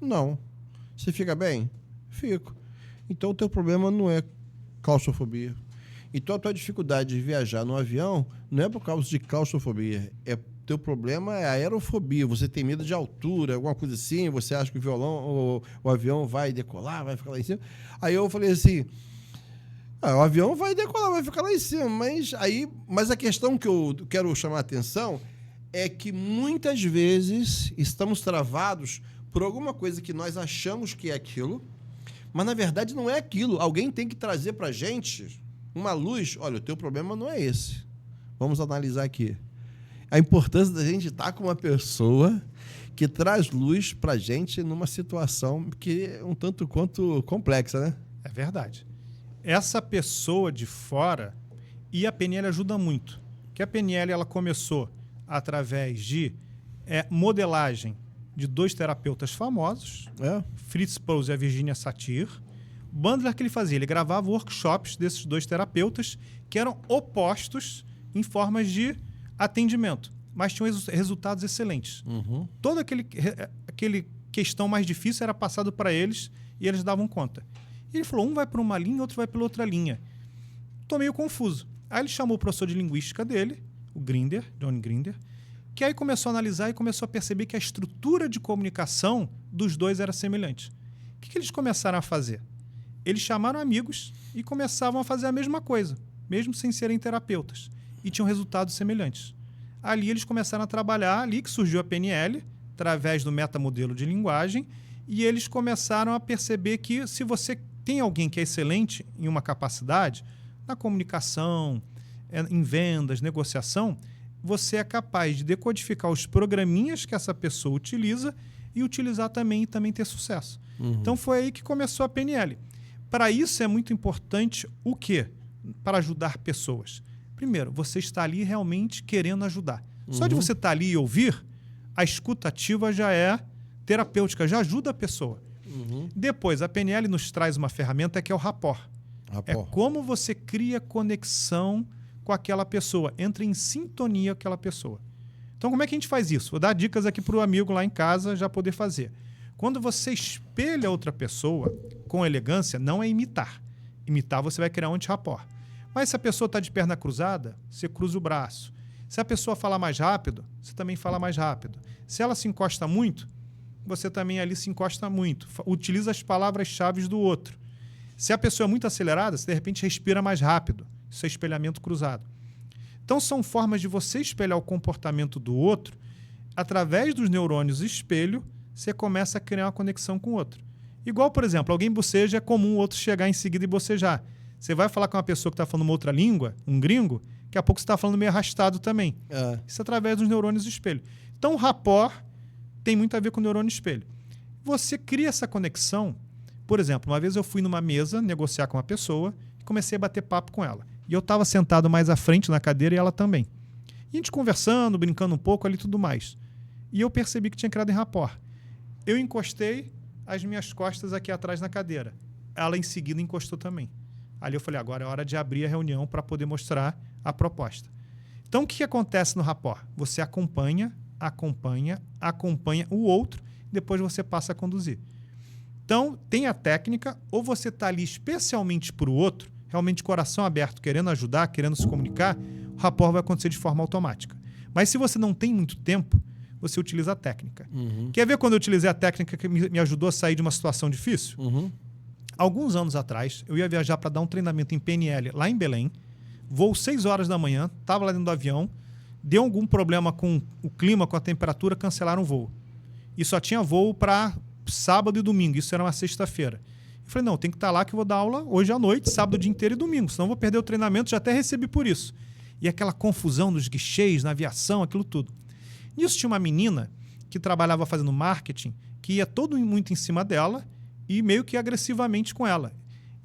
[SPEAKER 1] Não. Você fica bem? Fico. Então, o teu problema não é claustrofobia. Então, a tua dificuldade de viajar no avião não é por causa de claustrofobia. Teu problema é aerofobia. Você tem medo de altura, alguma coisa assim. Você acha que o avião vai decolar, vai ficar lá em cima. Aí eu falei assim, o avião vai decolar, vai ficar lá em cima. Mas a questão que eu quero chamar a atenção é que muitas vezes estamos travados por alguma coisa que nós achamos que é aquilo, mas na verdade não é aquilo. Alguém tem que trazer pra gente uma luz. Olha, o teu problema não é esse. Vamos analisar aqui. A importância da gente estar com uma pessoa que traz luz pra gente numa situação que é um tanto quanto complexa, né?
[SPEAKER 2] É verdade. Essa pessoa de fora, e a PNL ajuda muito. Que a PNL ela começou através de modelagem de 2 terapeutas famosos, Fritz Perls e a Virginia Satir. Bandler, que ele fazia? Ele gravava workshops desses 2 terapeutas que eram opostos em formas de atendimento, mas tinham resultados excelentes.
[SPEAKER 1] Uhum.
[SPEAKER 2] Toda aquele questão mais difícil era passado para eles e eles davam conta. E ele falou, um vai para uma linha, outro vai pela outra linha. Estou meio confuso. Aí ele chamou o professor de linguística dele, o Grinder, John Grinder, que aí começou a analisar e começou a perceber que a estrutura de comunicação dos 2 era semelhante. O que eles começaram a fazer? Eles chamaram amigos e começavam a fazer a mesma coisa, mesmo sem serem terapeutas. E tinham resultados semelhantes. Ali eles começaram a trabalhar, ali que surgiu a PNL, através do metamodelo de linguagem, e eles começaram a perceber que se você tem alguém que é excelente em uma capacidade, na comunicação, em vendas, negociação, você é capaz de decodificar os programinhas que essa pessoa utiliza e utilizar também e também ter sucesso. Então foi aí que começou a PNL. Para isso é muito importante o quê? Para ajudar pessoas. Primeiro, você está ali realmente querendo ajudar. Só de você estar ali e ouvir, a escuta ativa já é terapêutica, já ajuda a pessoa. Depois, a PNL nos traz uma ferramenta que é o rapport. É como você cria conexão com aquela pessoa, entra em sintonia com aquela pessoa. Então, como é que a gente faz isso? Vou dar dicas aqui para o amigo lá em casa já poder fazer. Quando você espelha outra pessoa com elegância, não é imitar. Imitar, você vai criar um anti-rapport. Mas se a pessoa está de perna cruzada, você cruza o braço. Se a pessoa fala mais rápido, você também fala mais rápido. Se ela se encosta muito, você também ali se encosta muito. Utiliza as palavras-chave do outro. Se a pessoa é muito acelerada, você de repente respira mais rápido. Isso é espelhamento cruzado. Então são formas de você espelhar o comportamento do outro. Através dos neurônios espelho, você começa a criar uma conexão com o outro. Igual, por exemplo, alguém boceja, é comum o outro chegar em seguida e bocejar. Você vai falar com uma pessoa que está falando uma outra língua, um gringo, daqui a pouco você está falando meio arrastado também. Isso é através dos neurônios espelho. Então, o rapport tem muito a ver com o neurônio espelho. Você cria essa conexão. Por exemplo, uma vez eu fui numa mesa negociar com uma pessoa e comecei a bater papo com ela. E eu estava sentado mais à frente na cadeira e ela também. E a gente conversando, brincando um pouco ali e tudo mais. E eu percebi que tinha criado em rapport. Eu encostei as minhas costas aqui atrás na cadeira. Ela em seguida encostou também. Ali eu falei, agora é hora de abrir a reunião para poder mostrar a proposta. Então, o que acontece no rapport? Você acompanha o outro, depois você passa a conduzir. Então, tem a técnica, ou você está ali especialmente para o outro, realmente coração aberto, querendo ajudar, querendo se comunicar, o rapport vai acontecer de forma automática. Mas se você não tem muito tempo, você utiliza a técnica. Quer ver quando eu utilizei a técnica que me ajudou a sair de uma situação difícil? Alguns anos atrás, eu ia viajar para dar um treinamento em PNL lá em Belém, voo 6 horas da manhã, estava lá dentro do avião, deu algum problema com o clima, com a temperatura, cancelaram o voo. E só tinha voo para sábado e domingo, isso era uma sexta-feira. Eu falei, não, tem que estar lá que eu vou dar aula hoje à noite, sábado o dia inteiro e domingo, senão eu vou perder o treinamento, já até recebi por isso. E aquela confusão dos guichês, na aviação, aquilo tudo. Nisso tinha uma menina que trabalhava fazendo marketing, que ia todo muito em cima dela e meio que agressivamente com ela.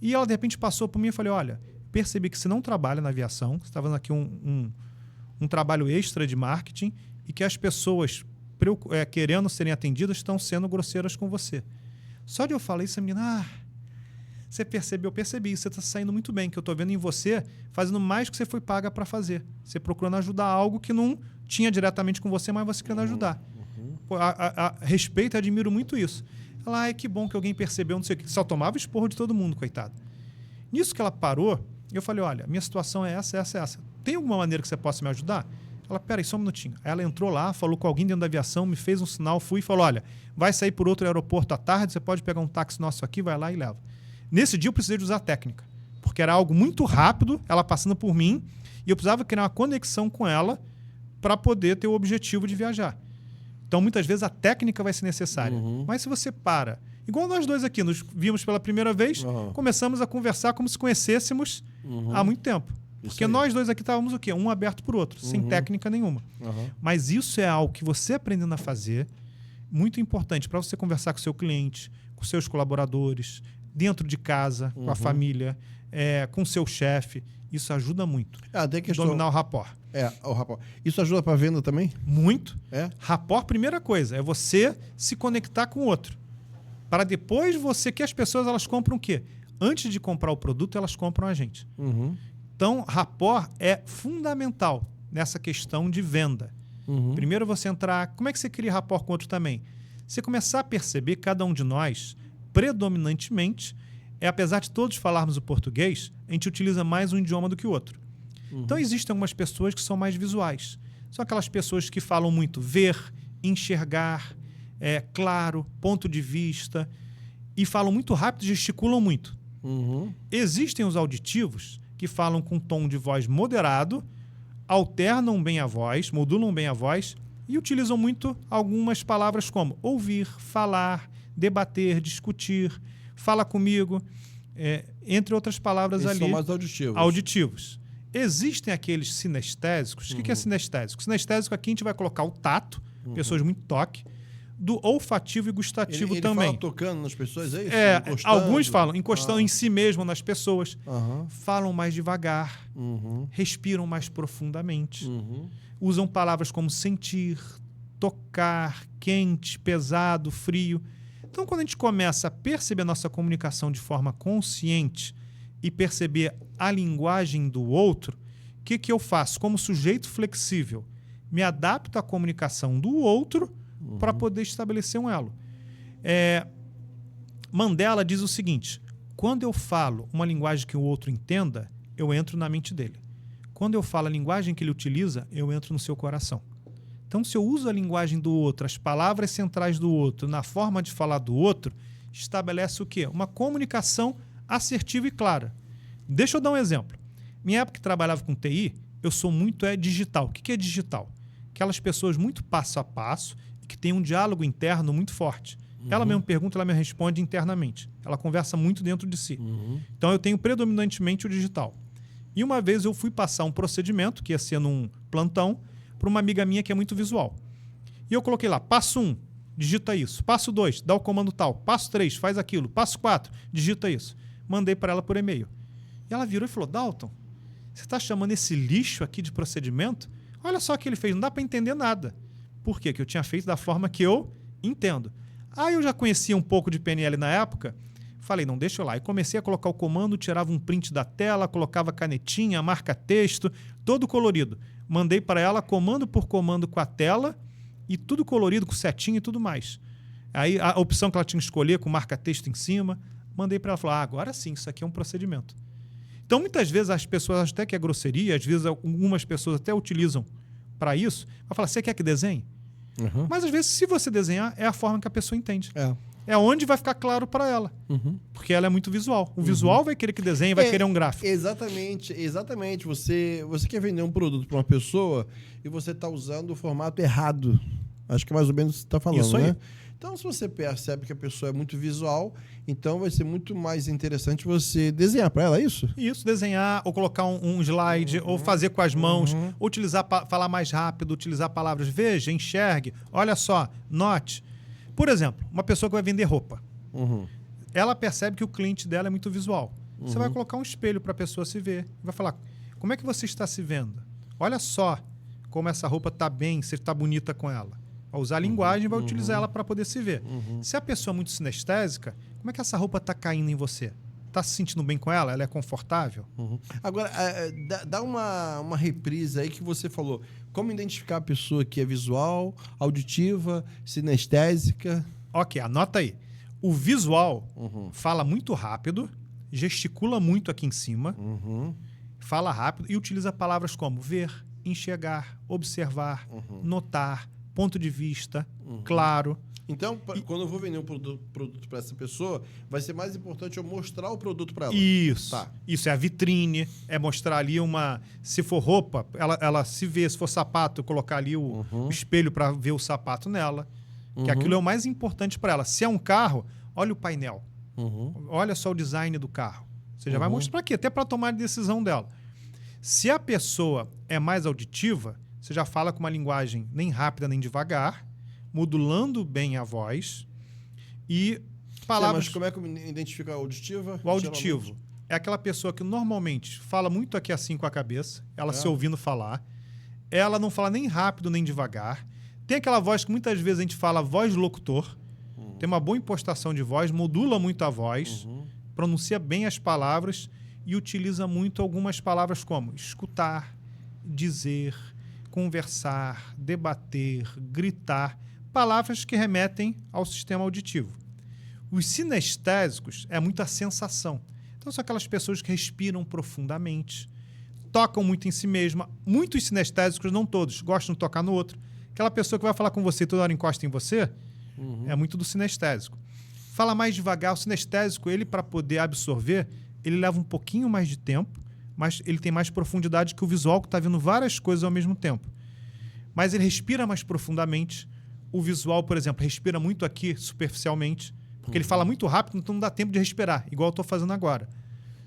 [SPEAKER 2] E ela, de repente, passou por mim e falei, olha, percebi que você não trabalha na aviação, você está fazendo aqui um trabalho extra de marketing e que as pessoas querendo serem atendidas estão sendo grosseiras com você. Só de eu falar isso, a menina, você percebeu? Eu percebi, você está saindo muito bem, que eu estou vendo em você fazendo mais do que você foi paga para fazer. Você procurando ajudar algo que não tinha diretamente com você, mas você querendo ajudar. Pô, respeito e admiro muito isso. Ela, que bom que alguém percebeu, não sei o que. Só tomava esporro de todo mundo, coitado. Nisso que ela parou, eu falei, olha, minha situação é essa. Tem alguma maneira que você possa me ajudar? Ela, peraí, só um minutinho. Aí ela entrou lá, falou com alguém dentro da aviação, me fez um sinal, fui e falou, olha, vai sair por outro aeroporto à tarde, você pode pegar um táxi nosso aqui, vai lá e leva. Nesse dia eu precisei de usar a técnica, porque era algo muito rápido, ela passando por mim, e eu precisava criar uma conexão com ela para poder ter o objetivo de viajar. Então, muitas vezes, a técnica vai ser necessária. Mas se você para... Igual nós dois aqui, nos vimos pela primeira vez, começamos a conversar como se conhecêssemos há muito tempo. Porque nós dois aqui estávamos o quê? Um aberto por outro, sem técnica nenhuma. Mas isso é algo que você aprendendo a fazer, muito importante para você conversar com o seu cliente, com seus colaboradores, dentro de casa, com a família, com o seu chefe. Isso ajuda muito. Dominar o rapport.
[SPEAKER 1] O rapport. Isso ajuda para venda também?
[SPEAKER 2] Muito. Rapport, primeira coisa, é você se conectar com o outro. Para depois que as pessoas elas compram o quê? Antes de comprar o produto, elas compram a gente. Então, rapport é fundamental nessa questão de venda. Primeiro você entrar... Como é que você cria rapport com o outro também? Você começar a perceber que cada um de nós, predominantemente, apesar de todos falarmos o português, a gente utiliza mais um idioma do que o outro. Então, existem algumas pessoas que são mais visuais. São aquelas pessoas que falam muito ver, enxergar, claro, ponto de vista, e falam muito rápido e gesticulam muito. Existem os auditivos que falam com um tom de voz moderado, alternam bem a voz, modulam bem a voz e utilizam muito algumas palavras como ouvir, falar, debater, discutir, fala comigo, entre outras palavras.
[SPEAKER 1] Eles
[SPEAKER 2] ali.
[SPEAKER 1] São mais auditivos.
[SPEAKER 2] Auditivos. Existem aqueles sinestésicos. O que é sinestésico? Sinestésico aqui a gente vai colocar o tato, pessoas muito toque. do olfativo e gustativo
[SPEAKER 1] Ele
[SPEAKER 2] também.
[SPEAKER 1] fala tocando nas pessoas, é isso?
[SPEAKER 2] Alguns falam encostando em si mesmo nas pessoas.
[SPEAKER 1] Aham.
[SPEAKER 2] Falam mais devagar,
[SPEAKER 1] Uhum.
[SPEAKER 2] respiram mais profundamente.
[SPEAKER 1] Uhum.
[SPEAKER 2] Usam palavras como sentir, tocar, quente, pesado, frio. Então, quando a gente começa a perceber a nossa comunicação de forma consciente e perceber a linguagem do outro, o que eu faço? Como sujeito flexível, me adapto à comunicação do outro para poder estabelecer um elo. Mandela diz o seguinte: quando eu falo uma linguagem que o outro entenda, eu entro na mente dele. Quando eu falo a linguagem que ele utiliza, eu entro no seu coração. Então, se eu uso a linguagem do outro, as palavras centrais do outro, na forma de falar do outro, estabelece o quê? Uma comunicação assertiva e clara. Deixa eu dar um exemplo. Minha época que trabalhava com TI, eu sou muito digital. O que é digital? Aquelas pessoas muito passo a passo e que têm um diálogo interno muito forte. Ela mesma pergunta, ela me responde internamente. Ela conversa muito dentro de si. Então, eu tenho predominantemente o digital. E uma vez eu fui passar um procedimento, que ia ser num plantão, para uma amiga minha que é muito visual. E eu coloquei lá, passo 1, digita isso. Passo 2, dá o comando tal. Passo 3, faz aquilo. Passo 4, digita isso. Mandei para ela por e-mail. E ela virou e falou: Dalton, você está chamando esse lixo aqui de procedimento? Olha só o que ele fez, não dá para entender nada. Por quê? Que eu tinha feito da forma que eu entendo. Aí eu já conhecia um pouco de PNL na época, falei, não, deixa eu lá. E comecei a colocar o comando, tirava um print da tela, colocava canetinha, marca-texto, todo colorido. Mandei para ela comando por comando com a tela e tudo colorido, com setinha e tudo mais. Aí a opção que ela tinha que escolher, com marca-texto em cima, mandei para ela, falar, agora sim, isso aqui é um procedimento. Então, muitas vezes as pessoas acham até que é grosseria, às vezes algumas pessoas até utilizam para isso, vai falar, você quer que desenhe?
[SPEAKER 1] Uhum.
[SPEAKER 2] Mas às vezes, se você desenhar, é a forma que a pessoa entende.
[SPEAKER 1] É.
[SPEAKER 2] É onde vai ficar claro para ela. Porque ela é muito visual. O visual vai querer que desenhe, vai querer um gráfico.
[SPEAKER 1] Exatamente, exatamente. Você quer vender um produto para uma pessoa e você está usando o formato errado. Acho que é mais ou menos o que você está falando,
[SPEAKER 2] Isso aí.
[SPEAKER 1] né? Então, se você percebe que a pessoa é muito visual, então vai ser muito mais interessante você desenhar para ela, é isso?
[SPEAKER 2] Isso, desenhar, ou colocar um slide, ou fazer com as mãos, ou utilizar, falar mais rápido, utilizar palavras. Veja, enxergue, olha só, note. Por exemplo, uma pessoa que vai vender roupa. Ela percebe que o cliente dela é muito visual. Você vai colocar um espelho para a pessoa se ver. Vai falar, como é que você está se vendo? Olha só como essa roupa está bem, você está bonita com ela. Vai usar a linguagem e vai utilizar ela para poder se ver. Se a pessoa é muito sinestésica, como é que essa roupa está caindo em você? Está se sentindo bem com ela? Ela é confortável?
[SPEAKER 1] Agora, dá uma reprise aí que você falou. Como identificar a pessoa que é visual, auditiva, sinestésica?
[SPEAKER 2] Ok, anota aí. O visual fala muito rápido, gesticula muito aqui em cima, fala rápido e utiliza palavras como ver, enxergar, observar, notar, ponto de vista, claro.
[SPEAKER 1] Então, quando eu vou vender um produto para essa pessoa, vai ser mais importante eu mostrar o produto para ela.
[SPEAKER 2] Isso.
[SPEAKER 1] Tá.
[SPEAKER 2] Isso é a vitrine, é mostrar ali se for roupa, ela se vê, se for sapato, colocar ali o espelho para ver o sapato nela. Que aquilo é o mais importante para ela. Se é um carro, olha o painel. Olha só o design do carro. Você já vai mostrar aqui, até para tomar a decisão dela. Se a pessoa é mais auditiva, você já fala com uma linguagem nem rápida nem devagar, modulando bem a voz e palavras...
[SPEAKER 1] Mas como é que eu identifico a auditiva?
[SPEAKER 2] O auditivo é aquela pessoa que normalmente fala muito aqui assim com a cabeça, ela se ouvindo falar, ela não fala nem rápido nem devagar, tem aquela voz que muitas vezes a gente fala voz locutor, tem uma boa impostação de voz, modula muito a voz, pronuncia bem as palavras e utiliza muito algumas palavras como escutar, dizer, conversar, debater, gritar, palavras que remetem ao sistema auditivo. Os sinestésicos é muita sensação. Então, são aquelas pessoas que respiram profundamente, tocam muito em si mesma. Muitos sinestésicos, não todos, gostam de tocar no outro. Aquela pessoa que vai falar com você e toda hora encosta em você, é muito do sinestésico. Fala mais devagar. O sinestésico, ele para poder absorver, ele leva um pouquinho mais de tempo, mas ele tem mais profundidade que o visual, que está vendo várias coisas ao mesmo tempo. Mas ele respira mais profundamente. O visual, por exemplo, respira muito aqui, superficialmente, porque ele fala muito rápido, então não dá tempo de respirar, igual eu estou fazendo agora.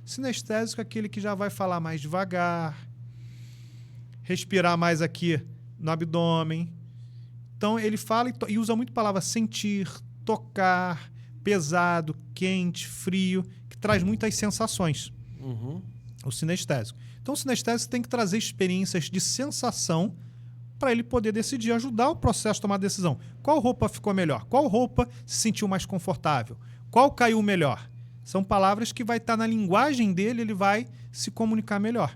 [SPEAKER 2] Sinestésico é aquele que já vai falar mais devagar, respirar mais aqui no abdômen. Então, ele fala e usa muito a palavra sentir, tocar, pesado, quente, frio, que traz muitas sensações. O sinestésico. Então, o sinestésico tem que trazer experiências de sensação para ele poder decidir, ajudar o processo a tomar decisão. Qual roupa ficou melhor? Qual roupa se sentiu mais confortável? Qual caiu melhor? São palavras que vai estar na linguagem dele, ele vai se comunicar melhor.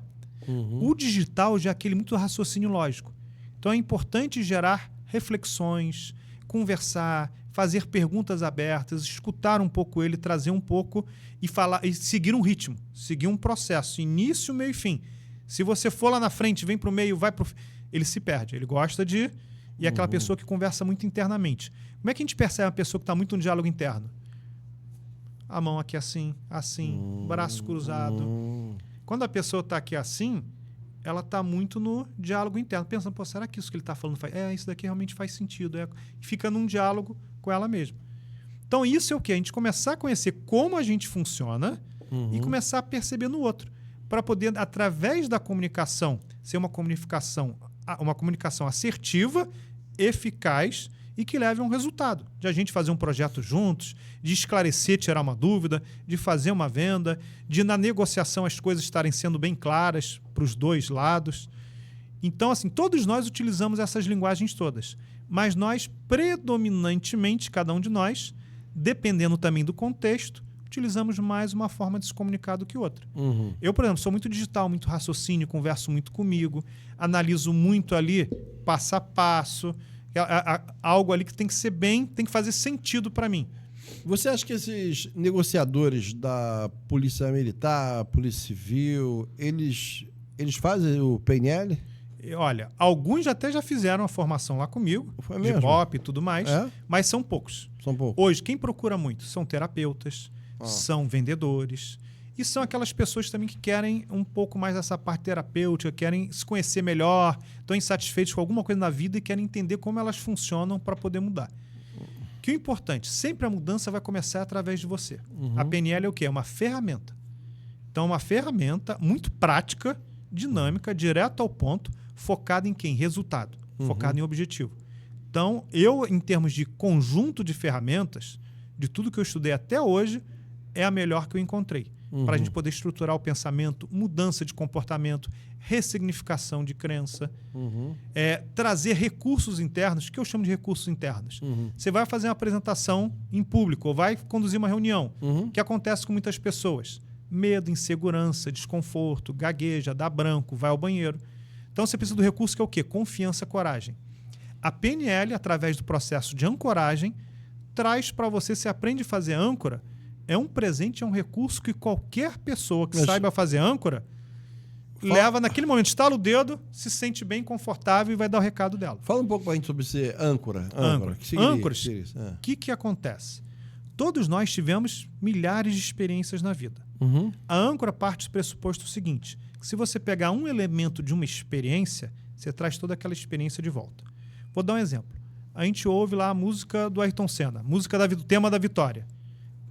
[SPEAKER 2] O digital já é aquele muito raciocínio lógico. Então é importante gerar reflexões, conversar, fazer perguntas abertas, escutar um pouco ele, trazer um pouco e falar e seguir um ritmo, seguir um processo, início, meio e fim. Se você for lá na frente, vem para o meio, vai para o... Ele se perde, ele gosta de... E é aquela pessoa que conversa muito internamente. Como é que a gente percebe uma pessoa que está muito no diálogo interno? A mão aqui assim, braço cruzado. Quando a pessoa está aqui assim, ela está muito no diálogo interno, pensando, pô, será que isso que ele está falando faz... isso daqui realmente faz sentido. E fica num diálogo com ela mesma. Então isso é o quê? A gente começar a conhecer como a gente funciona e começar a perceber no outro. Para poder, através da comunicação, ser uma comunicação assertiva, eficaz e que leve a um resultado. De a gente fazer um projeto juntos, de esclarecer, tirar uma dúvida, de fazer uma venda, de na negociação as coisas estarem sendo bem claras para os dois lados. Então, assim, todos nós utilizamos essas linguagens todas, mas nós, predominantemente, cada um de nós, dependendo também do contexto, utilizamos mais uma forma de se comunicar do que outra. Eu, por exemplo, sou muito digital, muito raciocínio, converso muito comigo, analiso muito ali, passo a passo, algo ali que tem que ser bem, tem que fazer sentido para mim.
[SPEAKER 1] Você acha que esses negociadores da Polícia Militar, Polícia Civil, eles fazem o PNL?
[SPEAKER 2] Olha, alguns até já fizeram a formação lá comigo, de BOP e tudo mais, mas são poucos.
[SPEAKER 1] São poucos.
[SPEAKER 2] Hoje, quem procura muito são terapeutas, são vendedores e são aquelas pessoas também que querem um pouco mais essa parte terapêutica, querem se conhecer melhor, estão insatisfeitos com alguma coisa na vida e querem entender como elas funcionam para poder mudar. Que o importante, sempre a mudança vai começar através de você. A PNL é o quê? É uma ferramenta. Então, uma ferramenta muito prática, dinâmica, direto ao ponto, focada em quem? Resultado. Focada em objetivo. Então, eu, em termos de conjunto de ferramentas, de tudo que eu estudei até hoje, é a melhor que eu encontrei. Para a gente poder estruturar o pensamento, mudança de comportamento, ressignificação de crença, trazer recursos internos, que eu chamo de recursos internos. Você vai fazer uma apresentação em público ou vai conduzir uma reunião, que acontece com muitas pessoas. Medo, insegurança, desconforto, gagueja, dá branco, vai ao banheiro. Então você precisa do recurso que é o quê? Confiança, coragem. A PNL, através do processo de ancoragem, traz para você, se aprende a fazer âncora, é um presente, é um recurso que qualquer pessoa que saiba fazer âncora leva naquele momento, estala o dedo, se sente bem, confortável e vai dar o recado dela.
[SPEAKER 1] Fala um pouco para a gente sobre ser âncora.
[SPEAKER 2] Âncoras, o que acontece? Todos nós tivemos milhares de experiências na vida. A âncora parte do pressuposto seguinte, que se você pegar um elemento de uma experiência, você traz toda aquela experiência de volta. Vou dar um exemplo. A gente ouve lá a música do Ayrton Senna, do tema da vitória.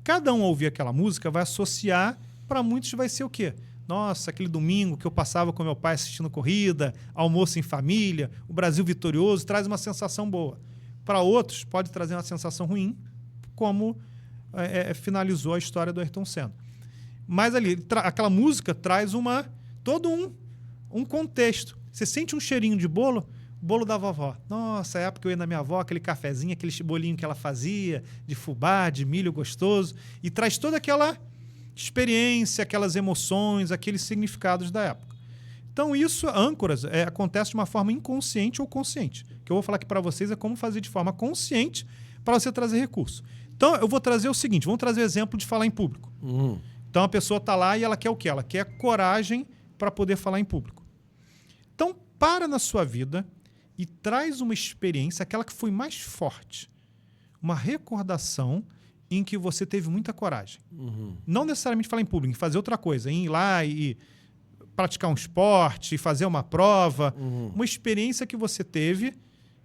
[SPEAKER 2] Cada um ouvir aquela música vai associar, para muitos vai ser o quê? Nossa, aquele domingo que eu passava com meu pai assistindo corrida, almoço em família, o Brasil vitorioso, traz uma sensação boa. Para outros, pode trazer uma sensação ruim, como finalizou a história do Ayrton Senna. Mas ali, aquela música traz todo um contexto. Você sente um cheirinho de bolo da vovó. Nossa, a época que eu ia na minha avó, aquele cafezinho, aquele bolinho que ela fazia, de fubá, de milho gostoso, e traz toda aquela experiência, aquelas emoções, aqueles significados da época. Então, isso, âncoras, acontece de uma forma inconsciente ou consciente. O que eu vou falar aqui para vocês é como fazer de forma consciente para você trazer recurso. Então, eu vou trazer o seguinte, vamos trazer o exemplo de falar em público. Então, a pessoa está lá e ela quer o quê? Ela quer coragem para poder falar em público. Então, para na sua vida e traz uma experiência, aquela que foi mais forte, uma recordação em que você teve muita coragem. Não necessariamente falar em público, fazer outra coisa, ir lá e praticar um esporte, fazer uma prova, uma experiência que você teve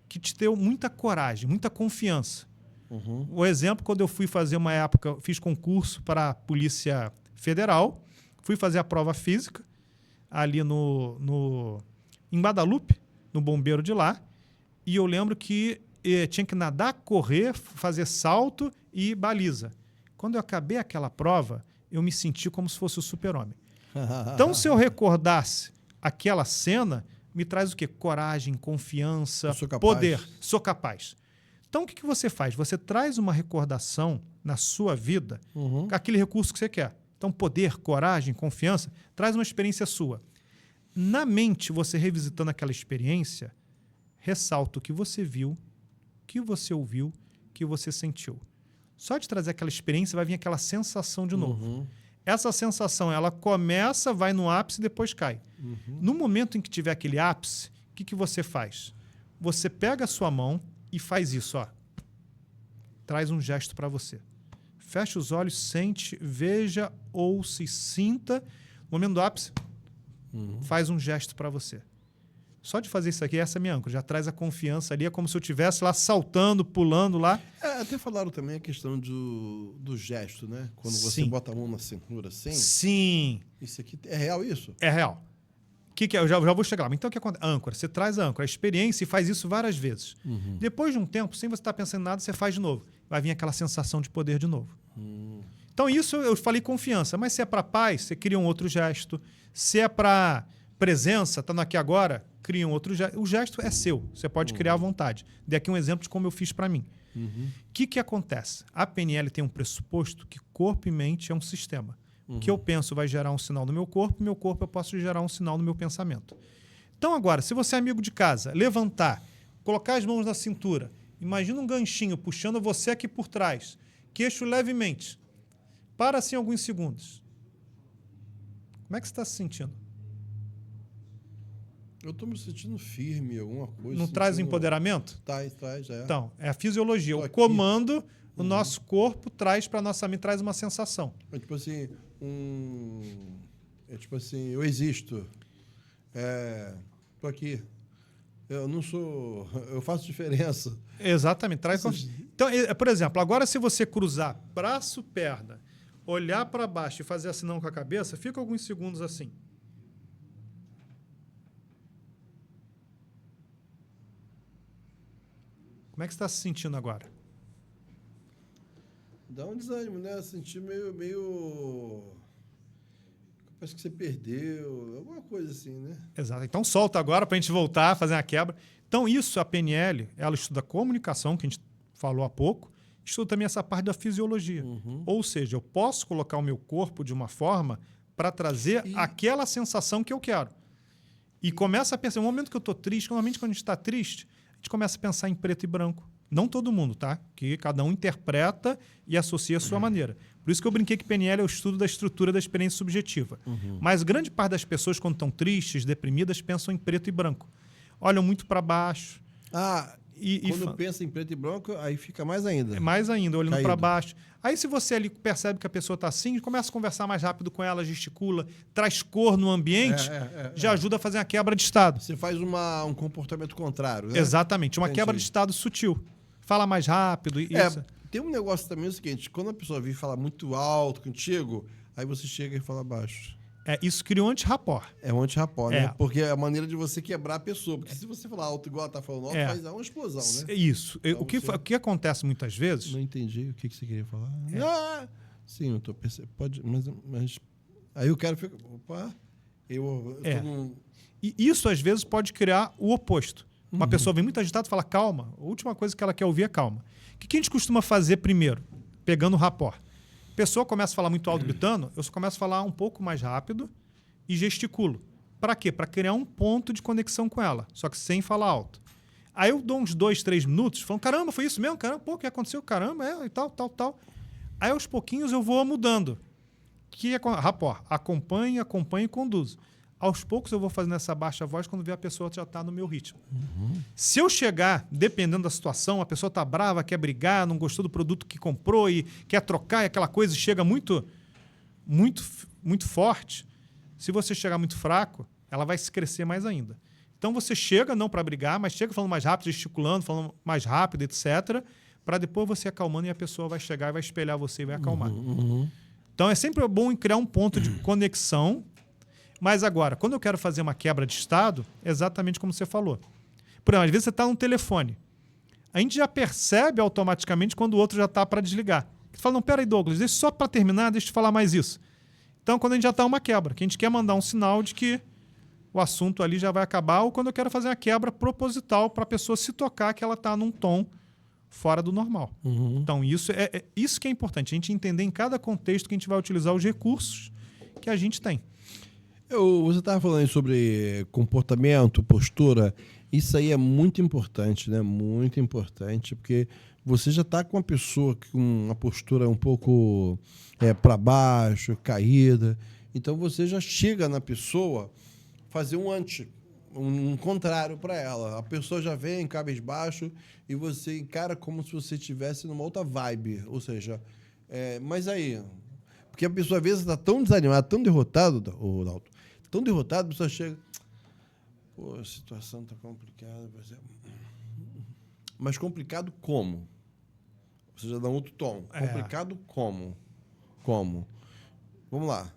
[SPEAKER 2] que te deu muita coragem, muita confiança. O exemplo, quando eu fui fazer uma época, fiz concurso para a Polícia Federal, fui fazer a prova física ali em Guadalupe, no bombeiro de lá, e eu lembro que tinha que nadar, correr, fazer salto e baliza. Quando eu acabei aquela prova, eu me senti como se fosse o super-homem. Então, se eu recordasse aquela cena, me traz o quê? Coragem, confiança, poder. Sou capaz. Então, o que você faz? Você traz uma recordação na sua vida, com aquele recurso que você quer. Então, poder, coragem, confiança, traz uma experiência sua. Na mente, você revisitando aquela experiência, ressalta o que você viu, o que você ouviu, o que você sentiu. Só de trazer aquela experiência, vai vir aquela sensação de novo. Essa sensação, ela começa, vai no ápice e depois cai. No momento em que tiver aquele ápice, o que você faz? Você pega a sua mão e faz isso, ó. Traz um gesto para você. Fecha os olhos, sente, veja, ouça e sinta. No momento do ápice, faz um gesto para você. Só de fazer isso aqui, essa é a minha âncora. Já traz a confiança ali, é como se eu estivesse lá saltando, pulando lá.
[SPEAKER 1] Até falaram também a questão do gesto, né? Quando você bota a mão na cintura assim.
[SPEAKER 2] Sim.
[SPEAKER 1] Isso aqui, é real isso?
[SPEAKER 2] É real. O que é? Eu já vou chegar lá. Então, o que acontece? Âncora. Você traz a âncora, a experiência, e faz isso várias vezes. Depois de um tempo, sem você estar pensando em nada, você faz de novo. Vai vir aquela sensação de poder de novo. Então, isso eu falei confiança. Mas se é para paz, você cria um outro gesto. Se é para presença, está no aqui agora, cria um outro gesto. O gesto é seu. Você pode criar à vontade. Dei aqui um exemplo de como eu fiz para mim. O que acontece? A PNL tem um pressuposto que corpo e mente é um sistema. O que eu penso vai gerar um sinal no meu corpo eu posso gerar um sinal no meu pensamento. Então, agora, se você é amigo de casa, levantar, colocar as mãos na cintura, imagina um ganchinho puxando você aqui por trás, queixo levemente. Para assim alguns segundos. Como é que você está se sentindo?
[SPEAKER 1] Eu estou me sentindo firme, alguma coisa.
[SPEAKER 2] Não traz empoderamento?
[SPEAKER 1] Traz, é.
[SPEAKER 2] Então, é a fisiologia. O comando, o nosso corpo traz para a nossa mente, traz uma sensação.
[SPEAKER 1] É tipo assim, eu existo. Tô aqui. Eu não sou... Eu faço diferença.
[SPEAKER 2] Exatamente. Então, por exemplo, agora se você cruzar braço, perna, olhar para baixo e fazer assim não com a cabeça, fica alguns segundos assim. Como é que você está se sentindo agora?
[SPEAKER 1] Dá um desânimo, né? Sentir meio... Parece que você perdeu, alguma coisa assim, né?
[SPEAKER 2] Exato. Então solta agora para a gente voltar a fazer uma quebra. Então isso, a PNL, ela estuda a comunicação, que a gente falou há pouco, estuda também essa parte da fisiologia. Ou seja, eu posso colocar o meu corpo de uma forma para trazer aquela sensação que eu quero. E começa a pensar, no momento que eu estou triste, normalmente quando a gente está triste, a gente começa a pensar em preto e branco. Não todo mundo, tá? Que cada um interpreta e associa a sua maneira. Por isso que eu brinquei que PNL é o estudo da estrutura da experiência subjetiva. Mas grande parte das pessoas, quando estão tristes, deprimidas, pensam em preto e branco. Olham muito para baixo.
[SPEAKER 1] Quando pensa em preto e branco, aí fica mais ainda.
[SPEAKER 2] Mais ainda, olhando para baixo. Aí, se você ali percebe que a pessoa está assim, começa a conversar mais rápido com ela, gesticula, traz cor no ambiente, já ajuda a fazer uma quebra de estado.
[SPEAKER 1] Você faz um comportamento contrário, né?
[SPEAKER 2] Exatamente, uma quebra de estado sutil. Fala mais rápido. Isso.
[SPEAKER 1] Tem um negócio também, é o seguinte, quando a pessoa vir falar muito alto contigo, aí você chega e fala baixo.
[SPEAKER 2] Isso cria um anti-rapport.
[SPEAKER 1] É um anti-rapport, né? Porque é a maneira de você quebrar a pessoa. Porque se você falar alto igual ela tá falando alto, vai dar uma explosão, né?
[SPEAKER 2] Isso. Então, o que acontece muitas vezes...
[SPEAKER 1] Não entendi o que você queria falar. Sim, eu tô pensando. Pode, mas... Aí o cara fica... Opa, eu tô num...
[SPEAKER 2] E isso, às vezes, pode criar o oposto. Uma pessoa vem muito agitada e fala, calma. A última coisa que ela quer ouvir é calma. O que a gente costuma fazer primeiro? Pegando o rapport. A pessoa começa a falar muito alto gritando, eu só começo a falar um pouco mais rápido e gesticulo. Para quê? Para criar um ponto de conexão com ela, só que sem falar alto. Aí eu dou uns 2, 3 minutos, falando, caramba, foi isso mesmo? Caramba, pô, o que aconteceu? Caramba, e tal. Aí aos pouquinhos eu vou mudando. Que é rapport, acompanhe e conduzo. Aos poucos eu vou fazendo essa baixa voz quando ver a pessoa já está no meu ritmo. Se eu chegar, dependendo da situação, a pessoa está brava, quer brigar, não gostou do produto que comprou e quer trocar e aquela coisa chega muito forte, se você chegar muito fraco, ela vai se crescer mais ainda. Então você chega não para brigar, mas chega falando mais rápido, gesticulando, falando mais rápido, etc., para depois você acalmando e a pessoa vai chegar e vai espelhar você e vai acalmar. Então é sempre bom criar um ponto de conexão. Mas agora, quando eu quero fazer uma quebra de estado, é exatamente como você falou. Por exemplo, às vezes você está no telefone. a gente já percebe automaticamente quando o outro já está para desligar. Você fala, não, peraí, Douglas, deixa só para terminar, deixa eu te falar mais isso. Então, quando a gente já está uma quebra, que a gente quer mandar um sinal de que o assunto ali já vai acabar, ou quando eu quero fazer uma quebra proposital para a pessoa se tocar que ela está num tom fora do normal. Então, isso que é importante, a gente entender em cada contexto que a gente vai utilizar os recursos que a gente tem.
[SPEAKER 1] Você estava falando sobre comportamento, postura. Isso aí é muito importante, né? Muito importante, porque você já está com uma pessoa com uma postura um pouco para baixo, caída. Então, você já chega na pessoa fazer um contrário para ela. A pessoa já vem cabisbaixo e você encara como se você estivesse numa outra vibe. Ou seja, mas aí... Porque a pessoa, às vezes, está tão desanimada, tão derrotada, Dalton, tão derrotada, a pessoa chega... Pô, a situação está complicada. Mas complicado como? Você já dá um outro tom. Complicado como? Como? Vamos lá.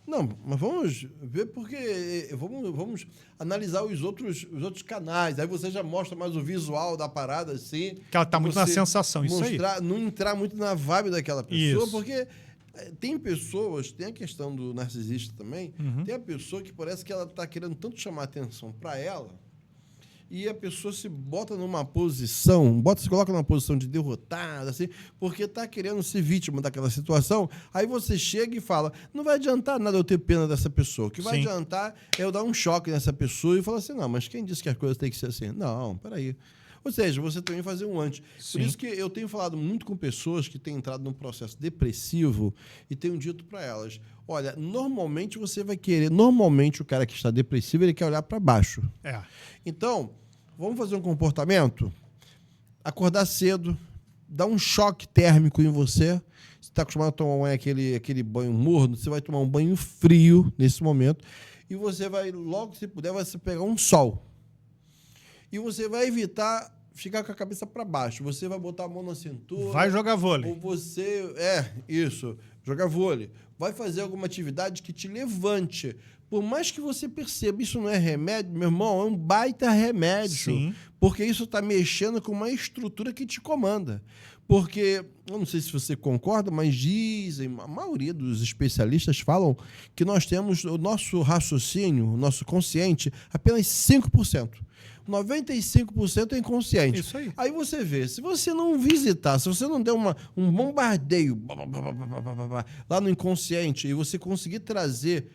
[SPEAKER 1] Não, mas vamos ver porque... Vamos analisar os outros canais. Aí você já mostra mais o visual da parada, assim.
[SPEAKER 2] Que ela está muito na sensação, isso aí.
[SPEAKER 1] Não entrar muito na vibe daquela pessoa,
[SPEAKER 2] isso.
[SPEAKER 1] Porque tem pessoas... Tem a questão do narcisista também. Tem a pessoa que parece que ela está querendo tanto chamar atenção para ela e a pessoa se bota numa posição, se coloca numa posição de derrotada, assim, porque está querendo ser vítima daquela situação. Aí você chega e fala, não vai adiantar nada eu ter pena dessa pessoa. O que vai adiantar é eu dar um choque nessa pessoa e falar assim, não, mas quem disse que as coisas têm que ser assim? Não, peraí. Ou seja, você também fazer um antes. Por isso que eu tenho falado muito com pessoas que têm entrado num processo depressivo e tenho dito para elas, olha, normalmente o cara que está depressivo, ele quer olhar para baixo. Então, vamos fazer um comportamento? Acordar cedo, dar um choque térmico em você. Você está acostumado a tomar aquele banho morno, você vai tomar um banho frio nesse momento e você vai, logo que você puder, você pegar um sol. E você vai evitar ficar com a cabeça para baixo. Você vai botar a mão na cintura.
[SPEAKER 2] Vai jogar vôlei.
[SPEAKER 1] Ou você... isso. Jogar vôlei. Vai fazer alguma atividade que te levante. Por mais que você perceba, isso não é remédio, meu irmão, é um baita remédio.
[SPEAKER 2] Sim.
[SPEAKER 1] Porque isso está mexendo com uma estrutura que te comanda. Porque, eu não sei se você concorda, mas dizem, a maioria dos especialistas falam que nós temos o nosso raciocínio, o nosso consciente, apenas 5%. 95% é inconsciente.
[SPEAKER 2] Isso aí.
[SPEAKER 1] Aí você vê, se você não visitar, se você não der um bombardeio lá no inconsciente e você conseguir trazer,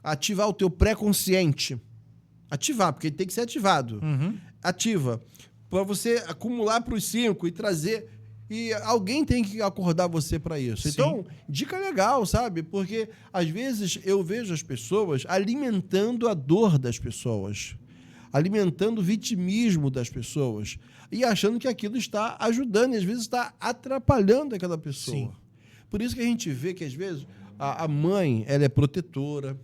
[SPEAKER 1] ativar o teu pré-consciente, ativar, porque ele tem que ser ativado. Ativa, para você acumular para os 5 e trazer... E alguém tem que acordar você para isso. Então, dica legal, sabe? Porque, às vezes, eu vejo as pessoas alimentando a dor das pessoas, alimentando o vitimismo das pessoas e achando que aquilo está ajudando e, às vezes, está atrapalhando aquela pessoa. Por isso que a gente vê que, às vezes, a mãe ela é protetora,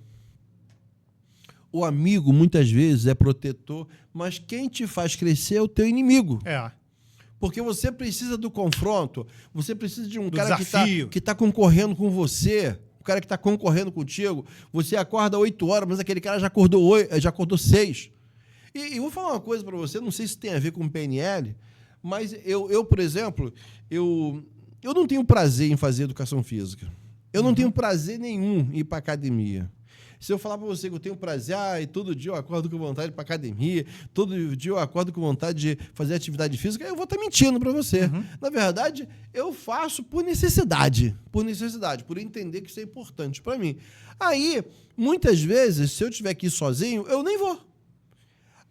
[SPEAKER 1] o amigo, muitas vezes, é protetor, mas quem te faz crescer é o teu inimigo. Porque você precisa do confronto, você precisa de um cara que está concorrendo com você, o cara que está concorrendo contigo. Você acorda 8 horas, mas aquele cara já acordou 6. E vou falar uma coisa para você, não sei se tem a ver com PNL, mas eu por exemplo, eu não tenho prazer em fazer educação física. Eu não tenho prazer nenhum em ir para academia. Se eu falar para você que eu tenho prazer, todo dia eu acordo com vontade de ir para academia, todo dia eu acordo com vontade de fazer atividade física, eu vou estar mentindo para você. Na verdade, eu faço por necessidade, por entender que isso é importante para mim. Aí, muitas vezes, se eu tiver aqui sozinho, eu nem vou.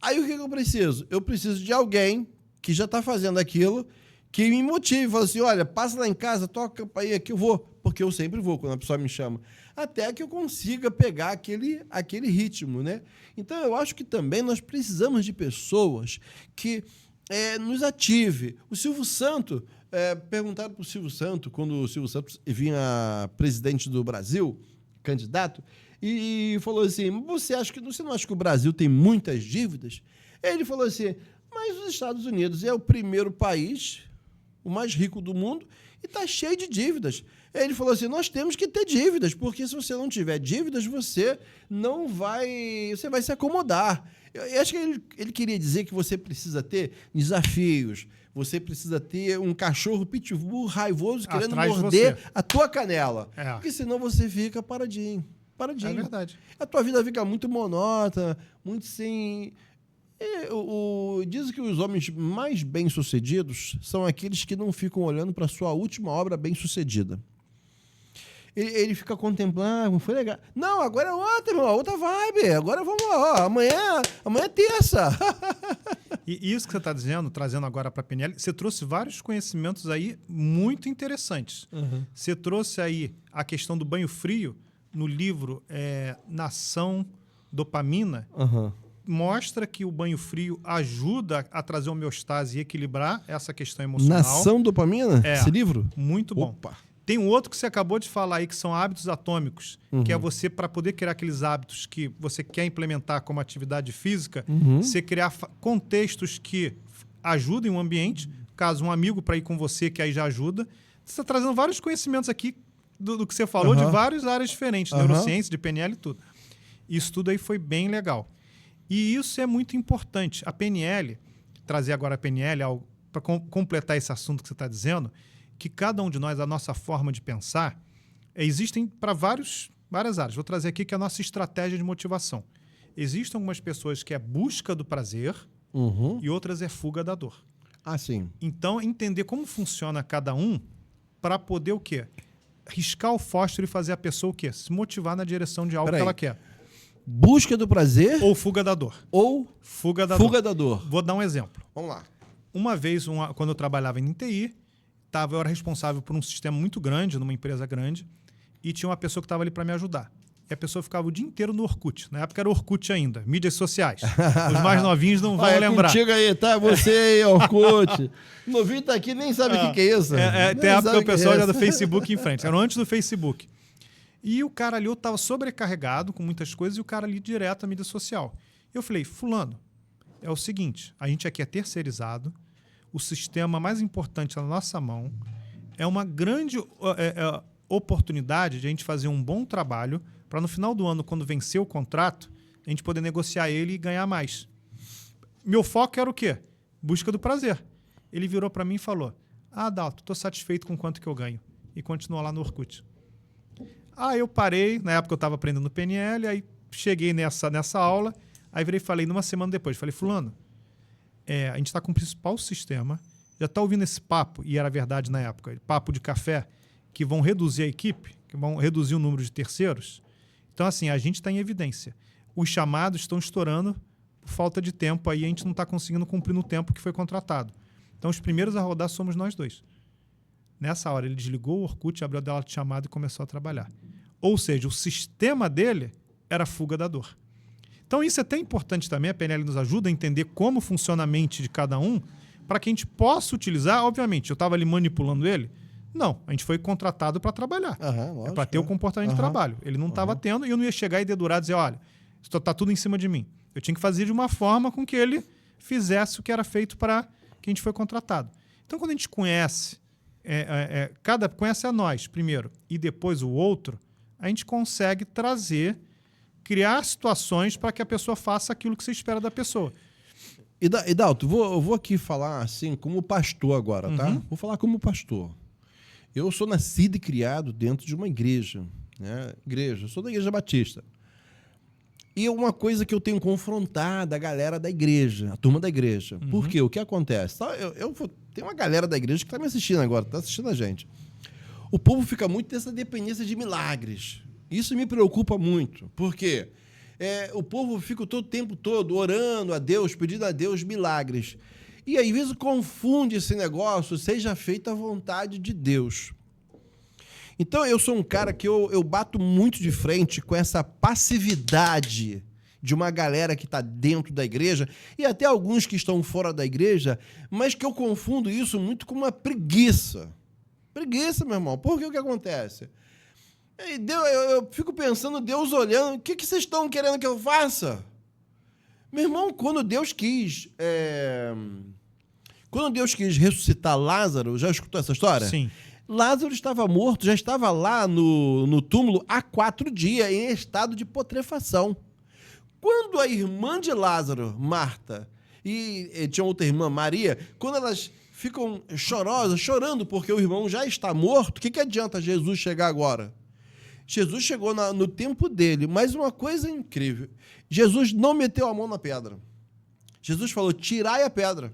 [SPEAKER 1] Aí, o que eu preciso? Eu preciso de alguém que já está fazendo aquilo, que me motive, fala assim, olha, passa lá em casa, toca aí, aqui eu vou, porque eu sempre vou quando a pessoa me chama, até que eu consiga pegar aquele ritmo, né? Então, eu acho que também nós precisamos de pessoas que nos ative. O Silvio Santos, perguntaram para o Silvio Santos, quando o Silvio Santos vinha presidente do Brasil, candidato, e falou assim, você não acha que o Brasil tem muitas dívidas? Ele falou assim, mas os Estados Unidos é o primeiro país, o mais rico do mundo, e está cheio de dívidas. Ele falou assim, nós temos que ter dívidas, porque se você não tiver dívidas, você vai se acomodar. Eu acho que ele queria dizer que você precisa ter desafios, você precisa ter um cachorro pitbull raivoso querendo
[SPEAKER 2] Atrás de
[SPEAKER 1] morder
[SPEAKER 2] você.
[SPEAKER 1] a tua canela.
[SPEAKER 2] É.
[SPEAKER 1] Porque senão você fica paradinho.
[SPEAKER 2] É verdade.
[SPEAKER 1] A tua vida fica muito monótona, muito sem... Dizem que os homens mais bem-sucedidos são aqueles que não ficam olhando para sua última obra bem-sucedida. Ele fica contemplando, foi legal. Não, agora é outra, meu, outra vibe. Agora vamos lá, amanhã é terça.
[SPEAKER 2] E isso que você está dizendo, trazendo agora para a PNL, você trouxe vários conhecimentos aí muito interessantes.
[SPEAKER 1] Uhum.
[SPEAKER 2] Você trouxe aí a questão do banho frio no livro Nação Dopamina.
[SPEAKER 1] Uhum.
[SPEAKER 2] Mostra que o banho frio ajuda a trazer homeostase e equilibrar essa questão emocional.
[SPEAKER 1] Nação Dopamina? Esse livro?
[SPEAKER 2] Muito bom.
[SPEAKER 1] Opa.
[SPEAKER 2] Tem um outro que você acabou de falar aí, que são hábitos atômicos, que é você, para poder criar aqueles hábitos que você quer implementar como atividade física, você criar contextos que ajudem o ambiente, caso um amigo para ir com você, que aí já ajuda. Você está trazendo vários conhecimentos aqui do que você falou, de várias áreas diferentes, neurociência, de PNL e tudo. Isso tudo aí foi bem legal. E isso é muito importante. A PNL, trazer agora a PNL para completar esse assunto que você está dizendo, que cada um de nós, a nossa forma de pensar, existem para várias áreas. Vou trazer aqui que é a nossa estratégia de motivação. Existem algumas pessoas que é busca do prazer e outras é fuga da dor.
[SPEAKER 1] Ah, sim.
[SPEAKER 2] Então, entender como funciona cada um para poder o quê? Riscar o fósforo e fazer a pessoa o quê? Se motivar na direção de algo que ela quer.
[SPEAKER 1] Busca do prazer
[SPEAKER 2] ou fuga da dor.
[SPEAKER 1] Ou
[SPEAKER 2] fuga da
[SPEAKER 1] dor.
[SPEAKER 2] Vou dar um exemplo.
[SPEAKER 1] Vamos lá.
[SPEAKER 2] Uma vez, quando eu trabalhava em TI, eu era responsável por um sistema muito grande, numa empresa grande, e tinha uma pessoa que estava ali para me ajudar. E a pessoa ficava o dia inteiro no Orkut. Na época era Orkut ainda, mídias sociais. Os mais novinhos não vão lembrar.
[SPEAKER 1] Contigo aí, tá? Você aí, Orkut. O novinho tá aqui nem sabe o que é isso.
[SPEAKER 2] Tem a época que o pessoal já do Facebook em frente. Era antes do Facebook. E o cara ali, eu estava sobrecarregado com muitas coisas, e o cara ali direto à mídia social. Eu falei, fulano, é o seguinte, a gente aqui é terceirizado, o sistema mais importante na nossa mão, é uma grande oportunidade de a gente fazer um bom trabalho para no final do ano, quando vencer o contrato, a gente poder negociar ele e ganhar mais. Meu foco era o quê? Busca do prazer. Ele virou para mim e falou, Adalto, estou satisfeito com quanto que eu ganho. E continuou lá no Orkut. Eu parei, na época eu estava aprendendo PNL, aí cheguei nessa aula, aí virei e falei, numa semana depois, falei, fulano, a gente está com o principal sistema, já está ouvindo esse papo, e era verdade na época, papo de café, que vão reduzir a equipe, que vão reduzir o número de terceiros. Então, assim, a gente está em evidência. Os chamados estão estourando por falta de tempo, aí a gente não está conseguindo cumprir no tempo que foi contratado. Então, os primeiros a rodar somos nós dois. Nessa hora, ele desligou o Orkut, abriu a tela de chamada e começou a trabalhar. Ou seja, o sistema dele era a fuga da dor. Então, isso é até importante também, a PNL nos ajuda a entender como funciona a mente de cada um, para que a gente possa utilizar. Obviamente, eu estava ali manipulando ele? Não, a gente foi contratado para trabalhar.
[SPEAKER 1] Lógico,
[SPEAKER 2] para ter o comportamento de trabalho. Ele não estava tendo, e eu não ia chegar e dedurar e dizer, olha, está tudo em cima de mim. Eu tinha que fazer de uma forma com que ele fizesse o que era feito para que a gente foi contratado. Então, quando a gente conhece, conhece a nós primeiro e depois o outro, a gente consegue criar situações para que a pessoa faça aquilo que você espera da pessoa.
[SPEAKER 1] Idalto, eu vou aqui falar assim como pastor agora, tá? Vou falar como pastor. Eu sou nascido e criado dentro de uma igreja, né? Eu sou da Igreja Batista. E uma coisa que eu tenho confrontado a galera da igreja, a turma da igreja. Por quê? O que acontece? Tem uma galera da igreja que está me assistindo agora, está assistindo a gente. O povo fica muito nessa dependência de milagres. Isso me preocupa muito. Por quê? O povo fica o tempo todo orando a Deus, pedindo a Deus milagres. E às vezes confunde esse negócio, seja feita a vontade de Deus. Então eu sou um cara que eu bato muito de frente com essa passividade de uma galera que está dentro da igreja e até alguns que estão fora da igreja, mas que eu confundo isso muito com uma preguiça. Preguiça, meu irmão. Porque o que acontece? Eu fico pensando, Deus olhando, o que vocês estão querendo que eu faça? Meu irmão, quando Deus quis ressuscitar Lázaro, já escutou essa história?
[SPEAKER 2] Sim.
[SPEAKER 1] Lázaro estava morto, já estava lá no túmulo há 4 dias, em estado de putrefação. Quando a irmã de Lázaro, Marta, e tinha outra irmã, Maria, quando elas ficam chorosas, chorando porque o irmão já está morto, o que adianta Jesus chegar agora? Jesus chegou no tempo dele, mas uma coisa incrível, Jesus não meteu a mão na pedra. Jesus falou, tirai a pedra.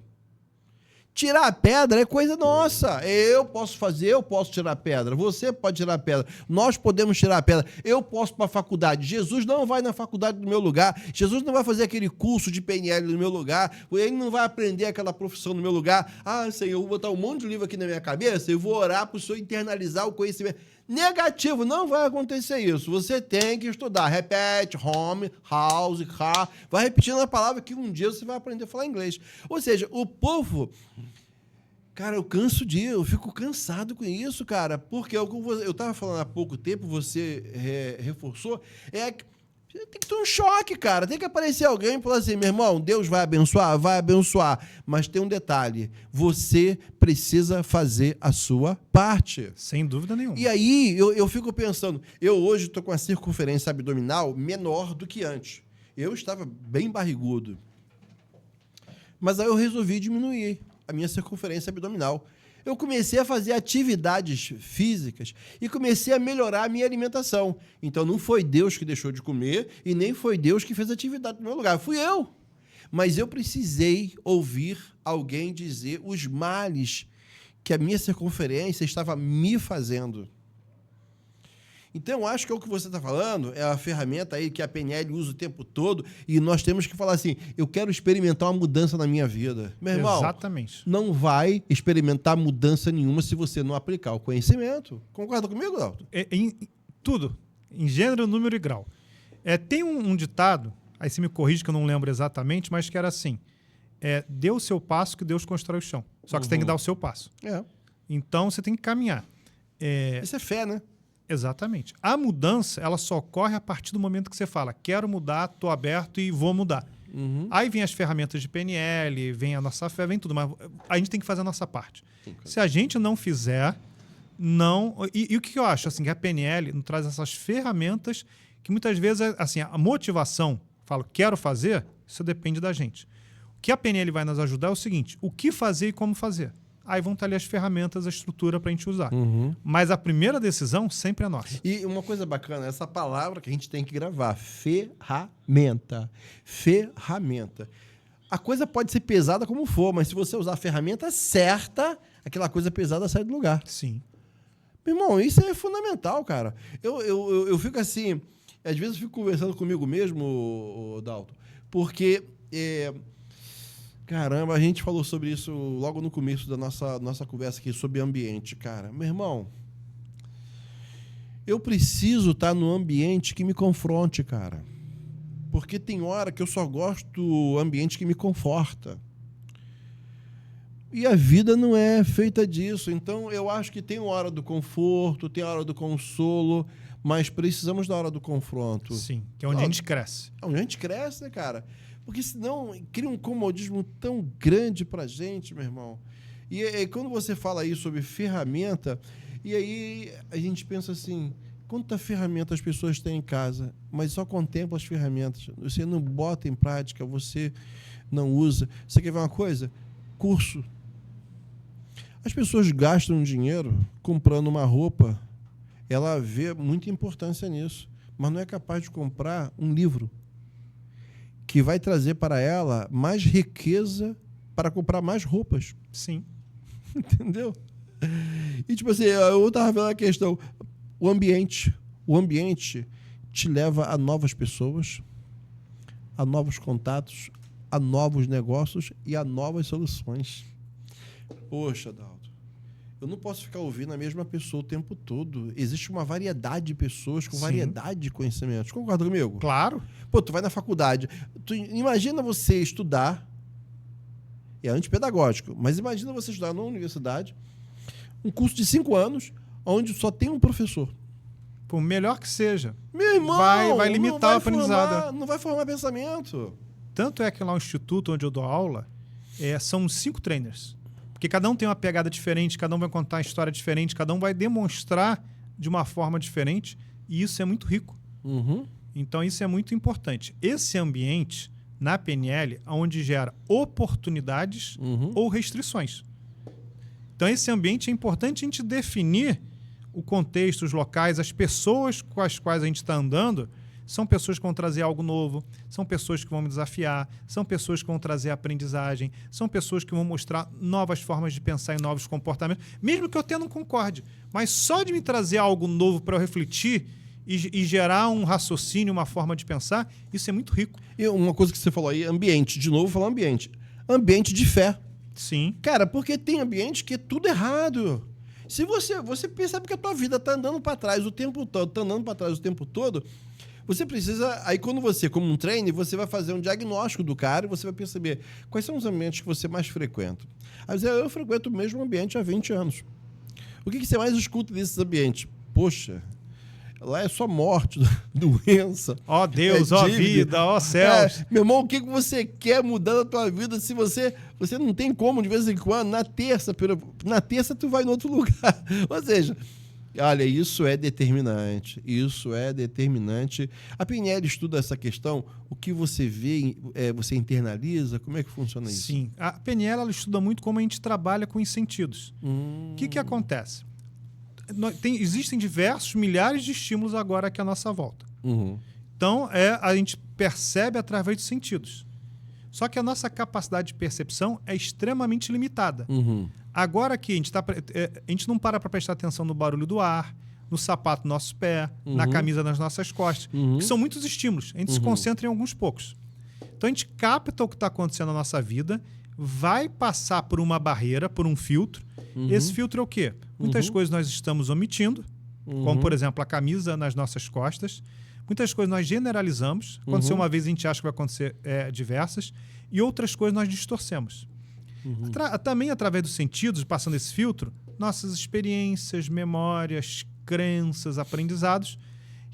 [SPEAKER 1] Tirar a pedra é coisa nossa. Eu posso fazer, eu posso tirar a pedra. Você pode tirar a pedra. Nós podemos tirar a pedra. Eu posso ir para a faculdade. Jesus não vai na faculdade no meu lugar. Jesus não vai fazer aquele curso de PNL no meu lugar. Ele não vai aprender aquela profissão no meu lugar. Ah, Senhor, eu vou botar um monte de livro aqui na minha cabeça e vou orar para o Senhor internalizar o conhecimento. Negativo, não vai acontecer isso. Você tem que estudar. Repete, home, house, car. Vai repetindo a palavra que um dia você vai aprender a falar inglês. Ou seja, o povo... Cara, eu fico cansado com isso, cara. Porque eu estava falando há pouco tempo, você reforçou, tem que ter um choque, cara. Tem que aparecer alguém e falar assim, meu irmão, Deus vai abençoar? Vai abençoar. Mas tem um detalhe, você precisa fazer a sua parte.
[SPEAKER 2] Sem dúvida nenhuma.
[SPEAKER 1] E aí, eu fico pensando, eu hoje estou com a circunferência abdominal menor do que antes. Eu estava bem barrigudo. Mas aí eu resolvi diminuir a minha circunferência abdominal. Eu comecei a fazer atividades físicas e comecei a melhorar a minha alimentação. Então, não foi Deus que deixou de comer e nem foi Deus que fez atividade no meu lugar. Fui eu. Mas eu precisei ouvir alguém dizer os males que a minha circunferência estava me fazendo. Então, eu acho que é o que você está falando, é a ferramenta aí que a PNL usa o tempo todo e nós temos que falar assim, eu quero experimentar uma mudança na minha vida. Meu irmão,
[SPEAKER 2] exatamente.
[SPEAKER 1] Não vai experimentar mudança nenhuma se você não aplicar o conhecimento. Concorda comigo, Dalton?
[SPEAKER 2] Em tudo. Em gênero, número e grau. Tem um ditado, aí você me corrige que eu não lembro exatamente, mas que era assim, dê o seu passo que Deus constrói o chão. Só que você tem que dar o seu passo. Então, você tem que caminhar.
[SPEAKER 1] Isso é fé, né?
[SPEAKER 2] Exatamente. A mudança, ela só ocorre a partir do momento que você fala, quero mudar, estou aberto e vou mudar. Aí vem as ferramentas de PNL, vem a nossa fé, vem tudo, mas a gente tem que fazer a nossa parte. Se a gente não fizer, não... E o que eu acho? Assim, que a PNL nos traz essas ferramentas que muitas vezes, assim, a motivação, falo, quero fazer, isso depende da gente. O que a PNL vai nos ajudar é o seguinte, o que fazer e como fazer. Aí vão estar ali as ferramentas, a estrutura para a gente usar. Mas a primeira decisão sempre é nossa.
[SPEAKER 1] E uma coisa bacana, essa palavra que a gente tem que gravar, ferramenta. Ferramenta. A coisa pode ser pesada como for, mas se você usar a ferramenta certa, aquela coisa pesada sai do lugar.
[SPEAKER 2] Sim.
[SPEAKER 1] Meu irmão, isso é fundamental, cara. Eu fico assim, às vezes eu fico conversando comigo mesmo, Dalton, porque... Caramba, a gente falou sobre isso logo no começo da nossa conversa aqui, sobre ambiente, cara. Meu irmão, eu preciso estar no ambiente que me confronte, cara. Porque tem hora que eu só gosto do ambiente que me conforta. E a vida não é feita disso. Então, eu acho que tem hora do conforto, tem hora do consolo, mas precisamos da hora do confronto.
[SPEAKER 2] Sim, que é onde a gente cresce.
[SPEAKER 1] É onde a gente cresce, né, cara? Porque senão cria um comodismo tão grande pra gente, meu irmão. E quando você fala aí sobre ferramenta, e aí a gente pensa assim, quanta ferramenta as pessoas têm em casa, mas só contempla as ferramentas. Você não bota em prática, você não usa. Você quer ver uma coisa? Curso. As pessoas gastam dinheiro comprando uma roupa, ela vê muita importância nisso, mas não é capaz de comprar um livro que vai trazer para ela mais riqueza para comprar mais roupas.
[SPEAKER 2] Sim.
[SPEAKER 1] Entendeu? E tipo assim, eu estava vendo a questão, o ambiente te leva a novas pessoas, a novos contatos, a novos negócios e a novas soluções. Poxa, Dalton, eu não posso ficar ouvindo a mesma pessoa o tempo todo. Existe uma variedade de pessoas com variedade de conhecimentos. Concorda comigo?
[SPEAKER 2] Claro.
[SPEAKER 1] Pô, tu vai na faculdade. Tu imagina você estudar, é antipedagógico, mas imagina você estudar numa universidade, um curso de 5 anos, onde só tem um professor.
[SPEAKER 2] Por melhor que seja.
[SPEAKER 1] Meu irmão,
[SPEAKER 2] vai limitar o aprendizado.
[SPEAKER 1] Não vai formar pensamento.
[SPEAKER 2] Tanto é que lá no instituto onde eu dou aula, são 5 trainers. Porque cada um tem uma pegada diferente, cada um vai contar uma história diferente, cada um vai demonstrar de uma forma diferente, e isso é muito rico. Então, isso é muito importante. Esse ambiente, na PNL, onde gera oportunidades ou restrições. Então, esse ambiente é importante a gente definir o contexto, os locais, as pessoas com as quais a gente está andando. São pessoas que vão trazer algo novo, são pessoas que vão me desafiar, são pessoas que vão trazer aprendizagem, são pessoas que vão mostrar novas formas de pensar e novos comportamentos, mesmo que eu até não concorde. Mas só de me trazer algo novo para eu refletir e gerar um raciocínio, uma forma de pensar, isso é muito rico.
[SPEAKER 1] E uma coisa que você falou aí, ambiente. De novo, falar ambiente. Ambiente de fé.
[SPEAKER 2] Sim.
[SPEAKER 1] Cara, porque tem ambiente que é tudo errado. Se você percebe que a tua vida tá andando para trás o tempo todo, você precisa... Aí quando você, como um trainer, você vai fazer um diagnóstico do cara e você vai perceber quais são os ambientes que você mais frequenta. Aí você, eu frequento o mesmo ambiente há 20 anos. O que você mais escuta desses ambientes? Poxa, lá é só morte, doença.
[SPEAKER 2] Ó Deus, ó vida, ó céus.
[SPEAKER 1] Meu irmão, o que você quer mudar na tua vida se você não tem como, de vez em quando, na terça tu vai em outro lugar. Ou seja... Olha, isso é determinante. A PNL estuda essa questão. O que você vê, você internaliza? Como é que funciona isso?
[SPEAKER 2] Sim. A PNL ela estuda muito como a gente trabalha com os sentidos. O que acontece? Existem diversos, milhares de estímulos agora aqui à nossa volta. Então, a gente percebe através dos sentidos. Só que a nossa capacidade de percepção é extremamente limitada. Agora aqui, a gente não para prestar atenção no barulho do ar, no sapato do nosso pé, na camisa nas nossas costas, que são muitos estímulos. A gente se concentra em alguns poucos. Então, a gente capta o que está acontecendo na nossa vida, vai passar por uma barreira, por um filtro. Esse filtro é o quê? Muitas coisas nós estamos omitindo, como, por exemplo, a camisa nas nossas costas. Muitas coisas nós generalizamos. Aconteceu uma vez, a gente acha que vai acontecer diversas. E outras coisas nós distorcemos. Também através dos sentidos, passando esse filtro, nossas experiências, memórias, crenças, aprendizados,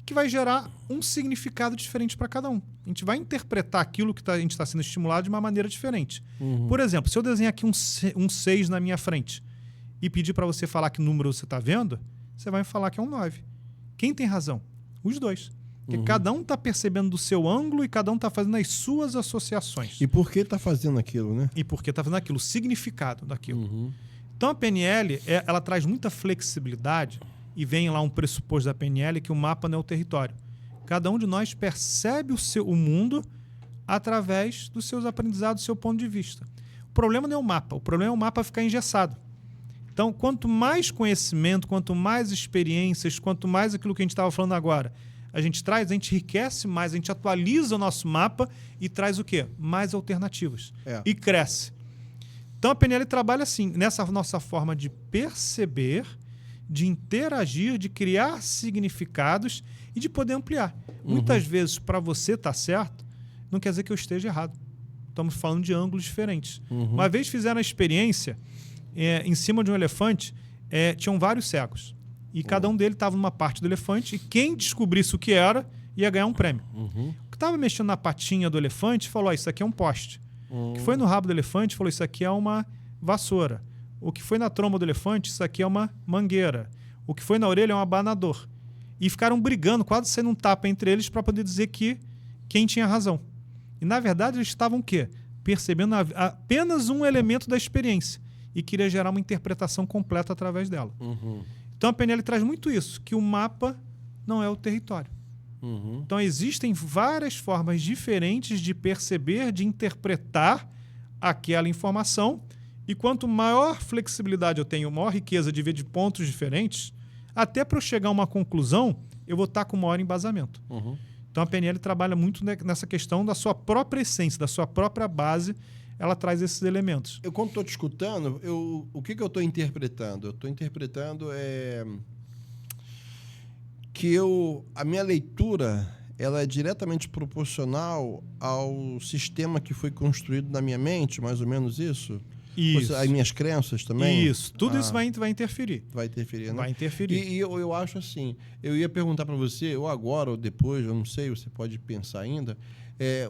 [SPEAKER 2] que vai gerar um significado diferente para cada um. A gente vai interpretar aquilo que a gente está sendo estimulado de uma maneira diferente. Por exemplo, se eu desenhar aqui um 6 na minha frente e pedir para você falar que número você está vendo, você vai falar que é um 9. Quem tem razão? Os dois. Porque cada um está percebendo do seu ângulo e cada um está fazendo as suas associações.
[SPEAKER 1] E por que está fazendo aquilo, né?
[SPEAKER 2] E por que está fazendo aquilo, o significado daquilo. Então a PNL, ela traz muita flexibilidade e vem lá um pressuposto da PNL que o mapa não é o território. Cada um de nós percebe o mundo através dos seus aprendizados, do seu ponto de vista. O problema não é o mapa, o problema é o mapa ficar engessado. Então, quanto mais conhecimento, quanto mais experiências, quanto mais aquilo que a gente estava falando agora, a gente enriquece mais, a gente atualiza o nosso mapa e traz o quê? Mais alternativas. E cresce. Então a PNL trabalha assim, nessa nossa forma de perceber, de interagir, de criar significados e de poder ampliar. Muitas vezes, para você estar certo, não quer dizer que eu esteja errado. Estamos falando de ângulos diferentes. Uma vez fizeram a experiência, em cima de um elefante, tinham vários cegos. E cada um deles estava numa parte do elefante e quem descobrisse o que era ia ganhar um prêmio. O que estava mexendo na patinha do elefante falou, isso aqui é um poste. O que foi no rabo do elefante falou, isso aqui é uma vassoura. O que foi na tromba do elefante, isso aqui é uma mangueira. O que foi na orelha é um abanador. E ficaram brigando, quase saindo um tapa entre eles para poder dizer quem tinha razão. E na verdade eles estavam o quê? Percebendo apenas um elemento da experiência e queria gerar uma interpretação completa através dela. Então a PNL traz muito isso, que o mapa não é o território. Então existem várias formas diferentes de perceber, de interpretar aquela informação e quanto maior flexibilidade eu tenho, maior riqueza de ver de pontos diferentes, até para eu chegar a uma conclusão, eu vou estar com maior embasamento. Então a PNL trabalha muito nessa questão da sua própria essência, da sua própria base, ela traz esses elementos.
[SPEAKER 1] Eu, quando estou te escutando, o que eu estou interpretando? Eu estou interpretando que a minha leitura ela é diretamente proporcional ao sistema que foi construído na minha mente, mais ou menos isso?
[SPEAKER 2] Isso.
[SPEAKER 1] As minhas crenças também?
[SPEAKER 2] Isso. Tudo isso vai interferir.
[SPEAKER 1] Vai interferir, né?
[SPEAKER 2] Vai interferir.
[SPEAKER 1] E eu acho assim, eu ia perguntar para você, ou agora ou depois, eu não sei, você pode pensar ainda,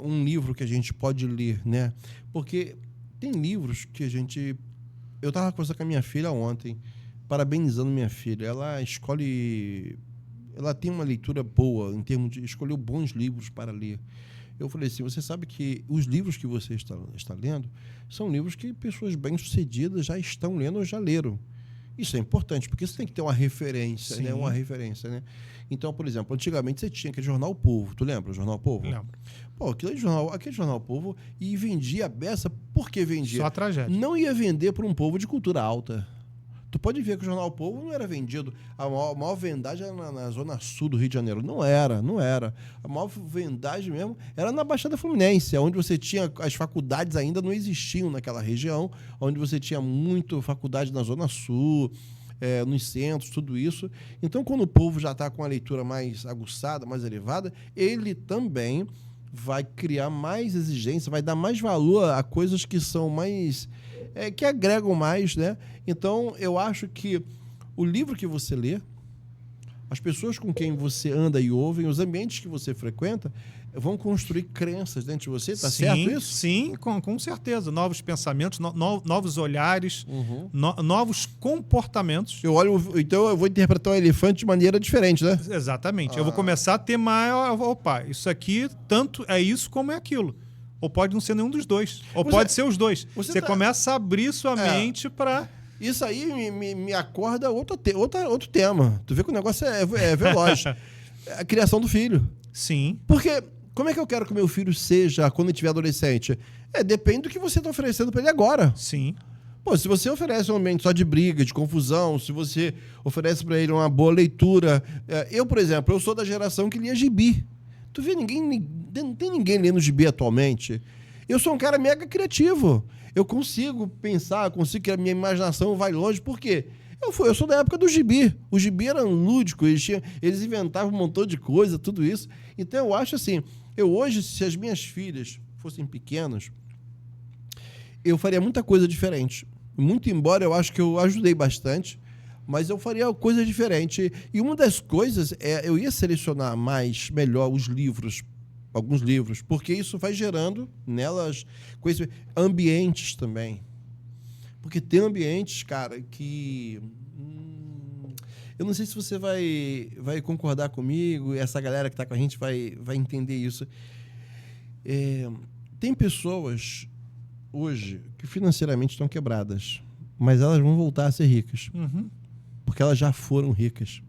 [SPEAKER 1] um livro que a gente pode ler, né? Porque tem livros que a gente... Eu estava conversando com a minha filha ontem, parabenizando minha filha. Ela escolhe ela tem uma leitura boa, em termos de escolher bons livros para ler. Eu falei assim, você sabe que os livros que você está lendo são livros que pessoas bem-sucedidas já estão lendo ou já leram. Isso é importante, porque você tem que ter uma referência, né? Uma referência, né? Então, por exemplo, antigamente você tinha aquele jornal Povo. Tu lembra o jornal Povo?
[SPEAKER 2] Lembro.
[SPEAKER 1] Pô, aquele jornal Povo e vendia a beça. Por que vendia?
[SPEAKER 2] Só a tragédia.
[SPEAKER 1] Não ia vender para um povo de cultura alta. Tu pode ver que o jornal Povo não era vendido. A maior vendagem era na zona sul do Rio de Janeiro. Não era. A maior vendagem mesmo era na Baixada Fluminense, onde você tinha as faculdades ainda não existiam naquela região, onde você tinha muito faculdade na zona sul, nos centros, tudo isso. Então, quando o povo já está com a leitura mais aguçada, mais elevada, ele também vai criar mais exigência, vai dar mais valor a coisas que são mais... que agregam mais, né? Então, eu acho que o livro que você lê, as pessoas com quem você anda e ouve, os ambientes que você frequenta, vão construir crenças dentro de você, tá certo isso?
[SPEAKER 2] Sim, com certeza. Novos pensamentos, novos olhares, novos comportamentos.
[SPEAKER 1] Então eu vou interpretar o elefante de maneira diferente, né?
[SPEAKER 2] Exatamente. Eu vou começar a ter mais... Opa, isso aqui tanto é isso como é aquilo. Ou pode não ser nenhum dos dois. Ou pode ser os dois. Você começa a abrir sua mente para...
[SPEAKER 1] Isso aí me acorda outro tema. Tu vê que o negócio é veloz. A criação do filho.
[SPEAKER 2] Sim.
[SPEAKER 1] Porque como é que eu quero que o meu filho seja quando ele estiver adolescente? Depende do que você está oferecendo para ele agora.
[SPEAKER 2] Sim.
[SPEAKER 1] Pô, se você oferece um ambiente só de briga, de confusão, se você oferece para ele uma boa leitura... Eu, por exemplo, eu sou da geração que lia gibi. Tu vê, não tem ninguém lendo gibi atualmente. Eu sou um cara mega criativo. Eu consigo pensar, que a minha imaginação vai longe. Por quê? Eu sou da época do gibi. O gibi era lúdico, eles inventavam um montão de coisa, tudo isso. Então eu acho assim, hoje, se as minhas filhas fossem pequenas, eu faria muita coisa diferente. Muito embora eu acho que eu ajudei bastante, mas eu faria coisa diferente. E uma das coisas eu ia selecionar melhor alguns livros, porque isso vai gerando nelas ambientes também. Porque tem ambientes, cara, que... eu não sei se você vai concordar comigo, e essa galera que está com a gente vai entender isso. Tem pessoas hoje que financeiramente estão quebradas, mas elas vão voltar a ser ricas. Porque elas já foram ricas.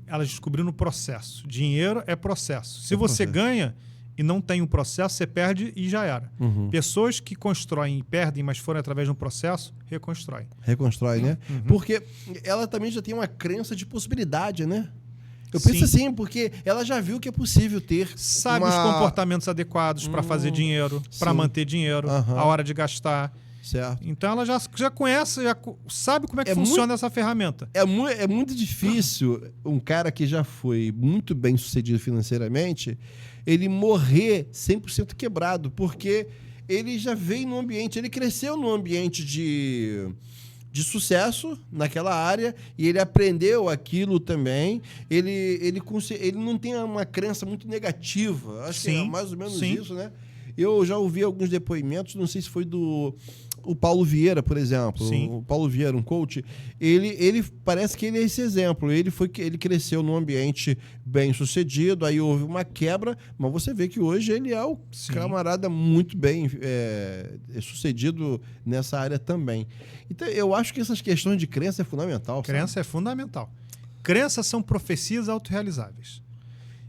[SPEAKER 2] Elas descobriram o processo. Dinheiro é processo. Se você ganha e não tem um processo, você perde e já era. Pessoas que constroem e perdem, mas foram através de um processo, reconstroem.
[SPEAKER 1] Reconstrói, né? Porque ela também já tem uma crença de possibilidade, né? Eu penso assim, porque ela já viu que é possível ter...
[SPEAKER 2] Sabe os comportamentos adequados para fazer dinheiro, para manter dinheiro, a hora de gastar.
[SPEAKER 1] Certo.
[SPEAKER 2] Então ela já conhece, já sabe como é que funciona essa ferramenta.
[SPEAKER 1] É muito difícil um cara que já foi muito bem sucedido financeiramente, ele morrer 100% quebrado, porque ele já veio no ambiente, ele cresceu num ambiente de sucesso naquela área e ele aprendeu aquilo também. Ele não tem uma crença muito negativa. Acho que é mais ou menos isso, né? Eu já ouvi alguns depoimentos, não sei se foi o Paulo Vieira, por exemplo. O Paulo Vieira, um coach, ele parece que ele é esse exemplo. Ele cresceu num ambiente bem sucedido, aí houve uma quebra, mas você vê que hoje ele é o camarada muito bem sucedido nessa área também. Então, eu acho que essas questões de crença é fundamental.
[SPEAKER 2] Crença é fundamental. Crenças são profecias autorrealizáveis.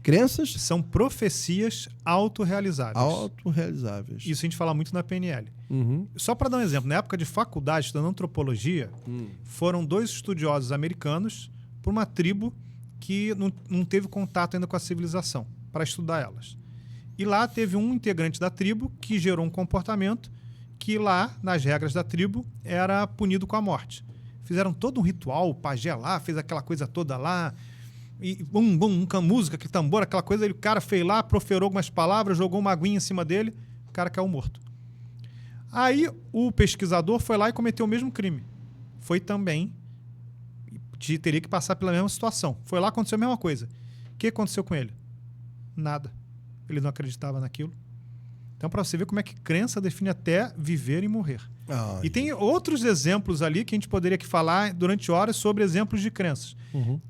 [SPEAKER 1] Crenças?
[SPEAKER 2] São profecias autorrealizáveis.
[SPEAKER 1] Autorrealizáveis.
[SPEAKER 2] Isso a gente fala muito na PNL. Só para dar um exemplo, na época de faculdade, estudando antropologia, foram 2 estudiosos americanos por uma tribo que não teve contato ainda com a civilização, para estudar elas. E lá teve um integrante da tribo que gerou um comportamento que lá, nas regras da tribo, era punido com a morte. Fizeram todo um ritual, o pajé lá, fez aquela coisa toda lá, e música, aquele tambor, aquela coisa, o cara fez lá, proferou algumas palavras, jogou uma aguinha em cima dele, o cara caiu morto. Aí o pesquisador foi lá e cometeu o mesmo crime. Foi também, teria que passar pela mesma situação. Foi lá, aconteceu a mesma coisa. O que aconteceu com ele? Nada. Ele não acreditava naquilo. Então, para você ver como é que crença define até viver e morrer. E tem outros exemplos ali que a gente poderia aqui falar durante horas sobre exemplos de crenças.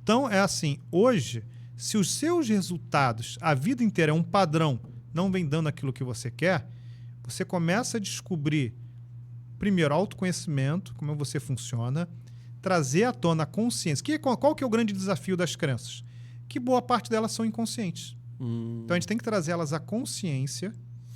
[SPEAKER 2] Então, é assim, hoje, se os seus resultados, a vida inteira é um padrão, não vem dando aquilo que você quer, você começa a descobrir, primeiro, autoconhecimento, como você funciona, trazer à tona a consciência. Qual que é o grande desafio das crenças? Que boa parte delas são inconscientes. Então, a gente tem que trazer elas à consciência,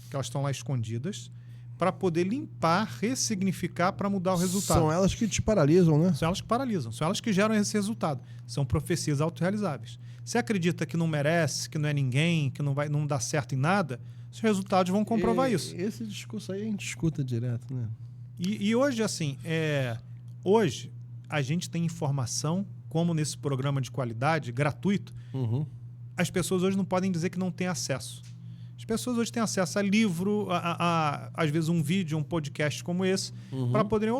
[SPEAKER 2] que elas estão lá escondidas, para poder limpar, ressignificar, para mudar o resultado.
[SPEAKER 1] São elas que te paralisam, né?
[SPEAKER 2] São elas que paralisam, são elas que geram esse resultado. São profecias autorrealizáveis. Você acredita que não merece, que não é ninguém, que não dá certo em nada, os resultados vão comprovar isso.
[SPEAKER 1] Esse discurso aí a gente escuta direto, né?
[SPEAKER 2] E hoje, assim, hoje a gente tem informação, como nesse programa de qualidade, gratuito, as pessoas hoje não podem dizer que não têm acesso. As pessoas hoje têm acesso a livro, às vezes um vídeo, um podcast como esse, para poderem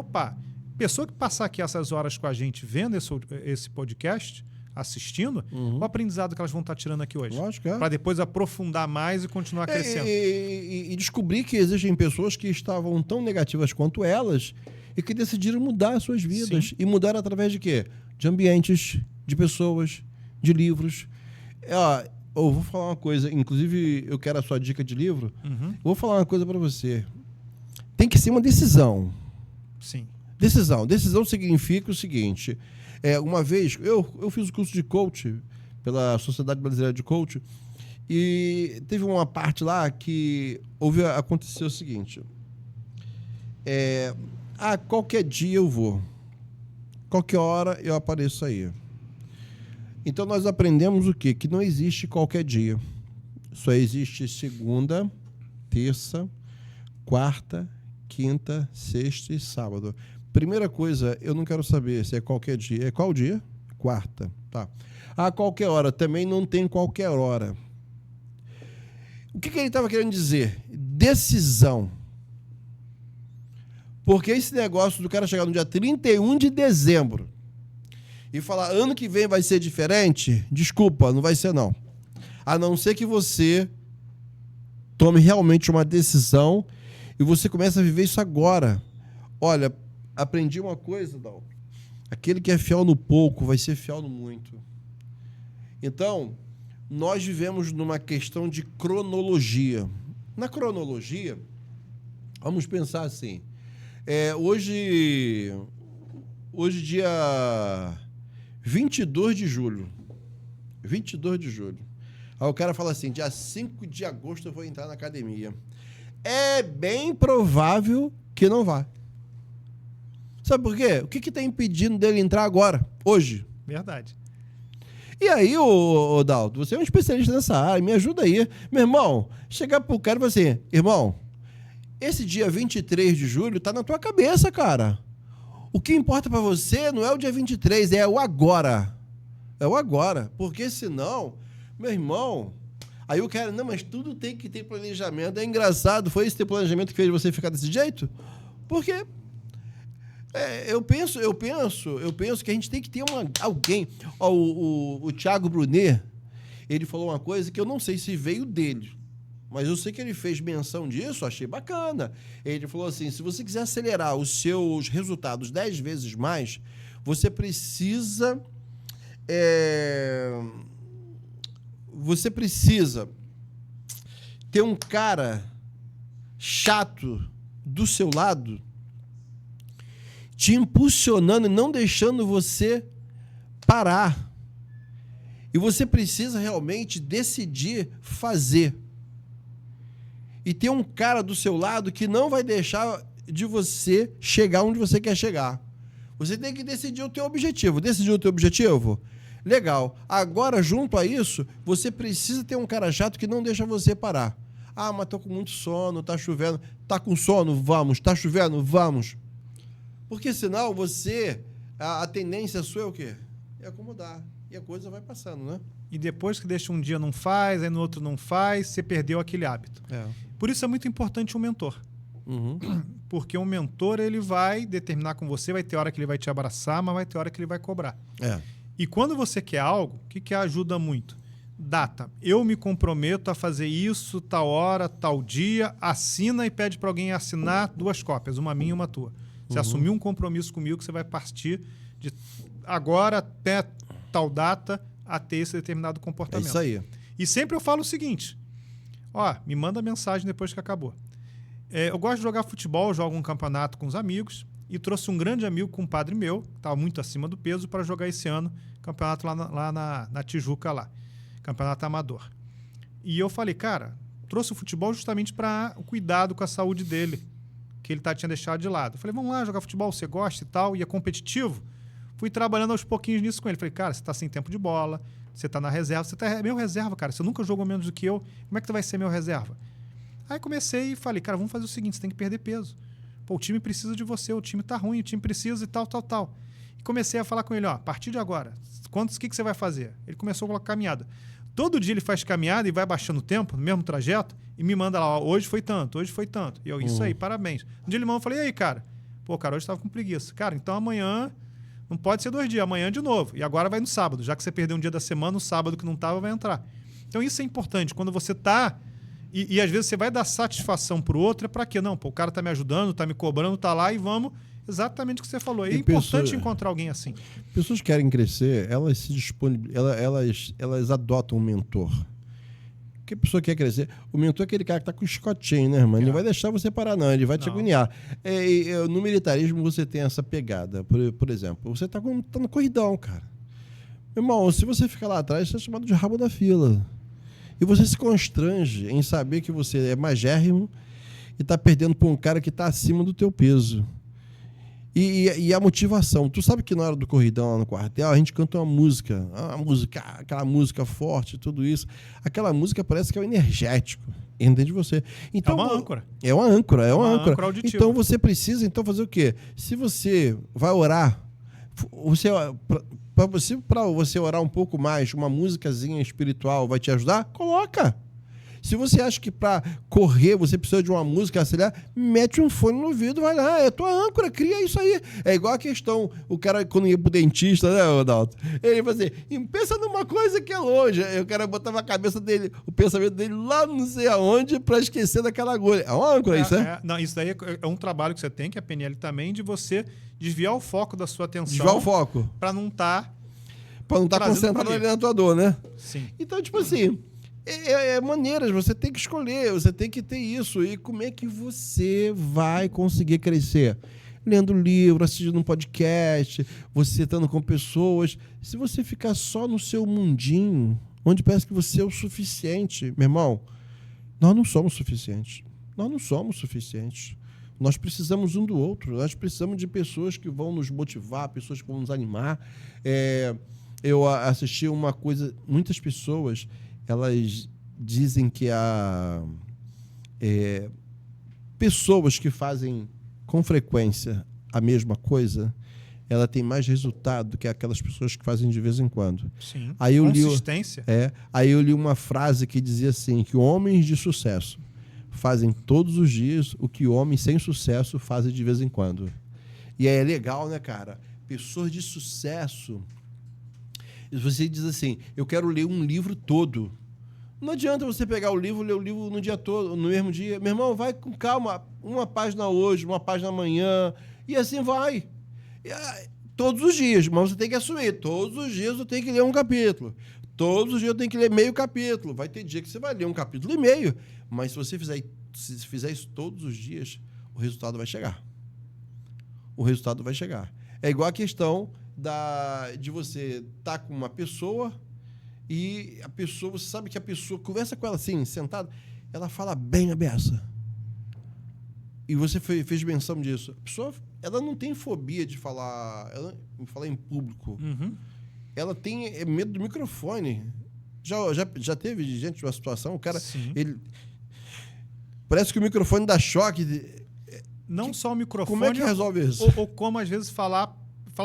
[SPEAKER 2] pessoa que passar aqui essas horas com a gente vendo esse podcast, assistindo, o aprendizado que elas vão estar tirando aqui hoje.
[SPEAKER 1] Lógico,
[SPEAKER 2] para depois aprofundar mais e continuar crescendo.
[SPEAKER 1] E descobrir que existem pessoas que estavam tão negativas quanto elas e que decidiram mudar as suas vidas.
[SPEAKER 2] Sim.
[SPEAKER 1] E mudar através de quê? De ambientes, de pessoas, de livros. Eu vou falar uma coisa, inclusive eu quero a sua dica de livro. Vou falar uma coisa para você. Tem que ser uma decisão.
[SPEAKER 2] Sim.
[SPEAKER 1] Decisão. Decisão significa o seguinte. Uma vez, eu fiz o curso de coach pela Sociedade Brasileira de Coach e teve uma parte lá que aconteceu o seguinte. Qualquer dia eu vou. Qualquer hora eu apareço aí. Então, nós aprendemos o quê? Que não existe qualquer dia. Só existe segunda, terça, quarta, quinta, sexta e sábado. Primeira coisa, eu não quero saber se é qualquer dia. É qual dia? Quarta. Tá. Qualquer hora. Também não tem qualquer hora. O que ele estava querendo dizer? Decisão. Porque esse negócio do cara chegar no dia 31 de dezembro e falar, ano que vem vai ser diferente, desculpa, não vai ser não. A não ser que você tome realmente uma decisão e você comece a viver isso agora. Olha, aprendi uma coisa, Dal. Aquele que é fiel no pouco vai ser fiel no muito. Então, nós vivemos numa questão de cronologia. Na cronologia, vamos pensar assim, hoje dia 22 de julho. 22 de julho. Aí o cara fala assim, dia 5 de agosto eu vou entrar na academia. É bem provável que não vá. Sabe por quê? O que está impedindo dele entrar agora, hoje?
[SPEAKER 2] Verdade.
[SPEAKER 1] E aí, ô Dalto, você é um especialista nessa área, me ajuda aí. Meu irmão, chegar pro cara e falar assim, irmão, esse dia 23 de julho tá na tua cabeça, cara. O que importa para você não é o dia 23, é o agora. É o agora. Porque senão, meu irmão... Aí o cara, não, mas tudo tem que ter planejamento. É engraçado, foi esse teu planejamento que fez você ficar desse jeito? Porque eu penso que a gente tem que ter alguém... O Thiago Brunet, ele falou uma coisa que eu não sei se veio dele. Mas eu sei que ele fez menção disso, achei bacana. Ele falou assim, se você quiser acelerar os seus resultados 10 vezes mais, você precisa ter um cara chato do seu lado te impulsionando e não deixando você parar. E você precisa realmente decidir fazer. E ter um cara do seu lado que não vai deixar de você chegar onde você quer chegar. Você tem que decidir o teu objetivo. Decidiu o teu objetivo? Legal. Agora, junto a isso, você precisa ter um cara chato que não deixa você parar. Mas tô com muito sono, tá chovendo. Tá com sono? Vamos. Tá chovendo? Vamos. Porque senão a tendência sua é o quê? É acomodar. E a coisa vai passando, né?
[SPEAKER 2] E depois que deixa um dia não faz, aí no outro não faz, você perdeu aquele hábito. Por isso é muito importante um mentor. Porque um mentor, ele vai determinar com você, vai ter hora que ele vai te abraçar, mas vai ter hora que ele vai cobrar. E quando você quer algo, o que ajuda muito? data. Eu me comprometo a fazer isso, tal hora, tal dia, assina e pede para alguém assinar 2 cópias, uma minha e uma tua. Você assumiu um compromisso comigo que você vai partir de agora até tal data a ter esse determinado comportamento.
[SPEAKER 1] É isso aí.
[SPEAKER 2] E sempre eu falo o seguinte, me manda mensagem depois que acabou. Eu gosto de jogar futebol, jogo um campeonato com os amigos e trouxe um grande amigo, compadre meu, que estava muito acima do peso, para jogar esse ano, campeonato lá na Tijuca, lá, campeonato amador. E eu falei, cara, trouxe o futebol justamente para o cuidado com a saúde dele, que ele tinha deixado de lado. Eu falei, vamos lá jogar futebol, você gosta e tal, e é competitivo? Fui trabalhando aos pouquinhos nisso com ele. Falei, cara, você está sem tempo de bola, você está na reserva, você é meu reserva, cara, você nunca jogou menos do que eu, como é que tu vai ser meu reserva? Aí comecei e falei, cara, vamos fazer o seguinte, você tem que perder peso. Pô, o time precisa de você, o time tá ruim, o time precisa e tal. E comecei a falar com ele, a partir de agora, o que você vai fazer? Ele começou a colocar caminhada. Todo dia ele faz caminhada e vai baixando o tempo, no mesmo trajeto, e me manda lá, hoje foi tanto. E eu, isso aí, parabéns. Um dia ele mandou, eu falei, e aí, cara? Pô, cara, hoje eu tava com preguiça. Cara, então amanhã, não pode ser 2 dias, amanhã de novo. E agora vai no sábado, já que você perdeu um dia da semana, no sábado que não tava, vai entrar. Então isso é importante, quando você tá... E às vezes você vai dar satisfação pro outro, é para quê? Não, pô, o cara tá me ajudando, tá me cobrando, tá lá e vamos... Exatamente o que você falou. É importante encontrar alguém assim.
[SPEAKER 1] Pessoas que querem crescer, elas se disponibilizam, elas adotam um mentor. Porque a pessoa quer crescer. O mentor é aquele cara que tá com o chicotinho, né, irmão? Ele não vai deixar você parar, não. Ele vai te agoniar. No militarismo você tem essa pegada. Por exemplo, você tá no corridão, cara. Meu irmão, se você ficar lá atrás, você é chamado de rabo da fila. E você se constrange em saber que você é magérrimo e tá perdendo por um cara que tá acima do teu peso. E a motivação. Tu sabe que na hora do corridão lá no quartel, a gente canta uma música, aquela música forte, tudo isso. Aquela música parece que é um energético. Entende você? Então,
[SPEAKER 2] é uma âncora.
[SPEAKER 1] É uma âncora, é uma âncora.
[SPEAKER 2] Auditiva.
[SPEAKER 1] Então você precisa fazer o quê? Se você vai orar, para você orar um pouco mais, uma músicazinha espiritual vai te ajudar? Coloca! Se você acha que para correr você precisa de uma música, mete um fone no ouvido, vai lá, é tua âncora, cria isso aí. É igual a questão, o cara quando ia pro dentista, né, Ronaldo? Ele fazia, pensa numa coisa que é longe. Aí o cara botava a cabeça dele, o pensamento dele lá não sei aonde para esquecer daquela agulha. É uma âncora isso, né?
[SPEAKER 2] Não, isso daí é um trabalho que você tem, que é a PNL também, de você desviar o foco da sua atenção.
[SPEAKER 1] Desviar o foco.
[SPEAKER 2] Para não estar...
[SPEAKER 1] Para não estar concentrado ali na tua dor, né?
[SPEAKER 2] Sim.
[SPEAKER 1] Então, tipo assim... maneiras, você tem que escolher, você tem que ter isso. E como é que você vai conseguir crescer? Lendo livro, assistindo um podcast, você estando com pessoas. Se você ficar só no seu mundinho, onde parece que você é o suficiente, meu irmão, nós não somos suficientes. Nós não somos suficientes. Nós precisamos um do outro. Nós precisamos de pessoas que vão nos motivar, pessoas que vão nos animar. Eu assisti uma coisa, muitas pessoas... Elas dizem que pessoas que fazem com frequência a mesma coisa, ela tem mais resultado do que aquelas pessoas que fazem de vez em quando.
[SPEAKER 2] Sim,
[SPEAKER 1] aí
[SPEAKER 2] consistência.
[SPEAKER 1] Aí eu li uma frase que dizia assim, que homens de sucesso fazem todos os dias o que homens sem sucesso fazem de vez em quando. E aí é legal, né, cara? Pessoas de sucesso... Você diz assim, eu quero ler um livro todo. Não adianta você pegar o livro, ler o livro no dia todo, no mesmo dia. Meu irmão, vai com calma. Uma página hoje, uma página amanhã. E assim vai. Todos os dias. Mas você tem que assumir. Todos os dias eu tenho que ler um capítulo. Todos os dias eu tenho que ler meio capítulo. Vai ter dia que você vai ler um capítulo e meio. Mas se você fizer isso todos os dias, o resultado vai chegar. O resultado vai chegar. É igual a questão... de você estar com uma pessoa e a pessoa, você sabe que a pessoa conversa com ela assim, sentada, ela fala bem a beça. E você fez menção disso. A pessoa, ela não tem fobia de falar em público.
[SPEAKER 2] Uhum.
[SPEAKER 1] Ela tem medo do microfone. Já teve gente de uma situação, o cara, ele parece que o microfone dá choque.
[SPEAKER 2] Não só o microfone.
[SPEAKER 1] Como é que resolve isso?
[SPEAKER 2] Ou como às vezes fala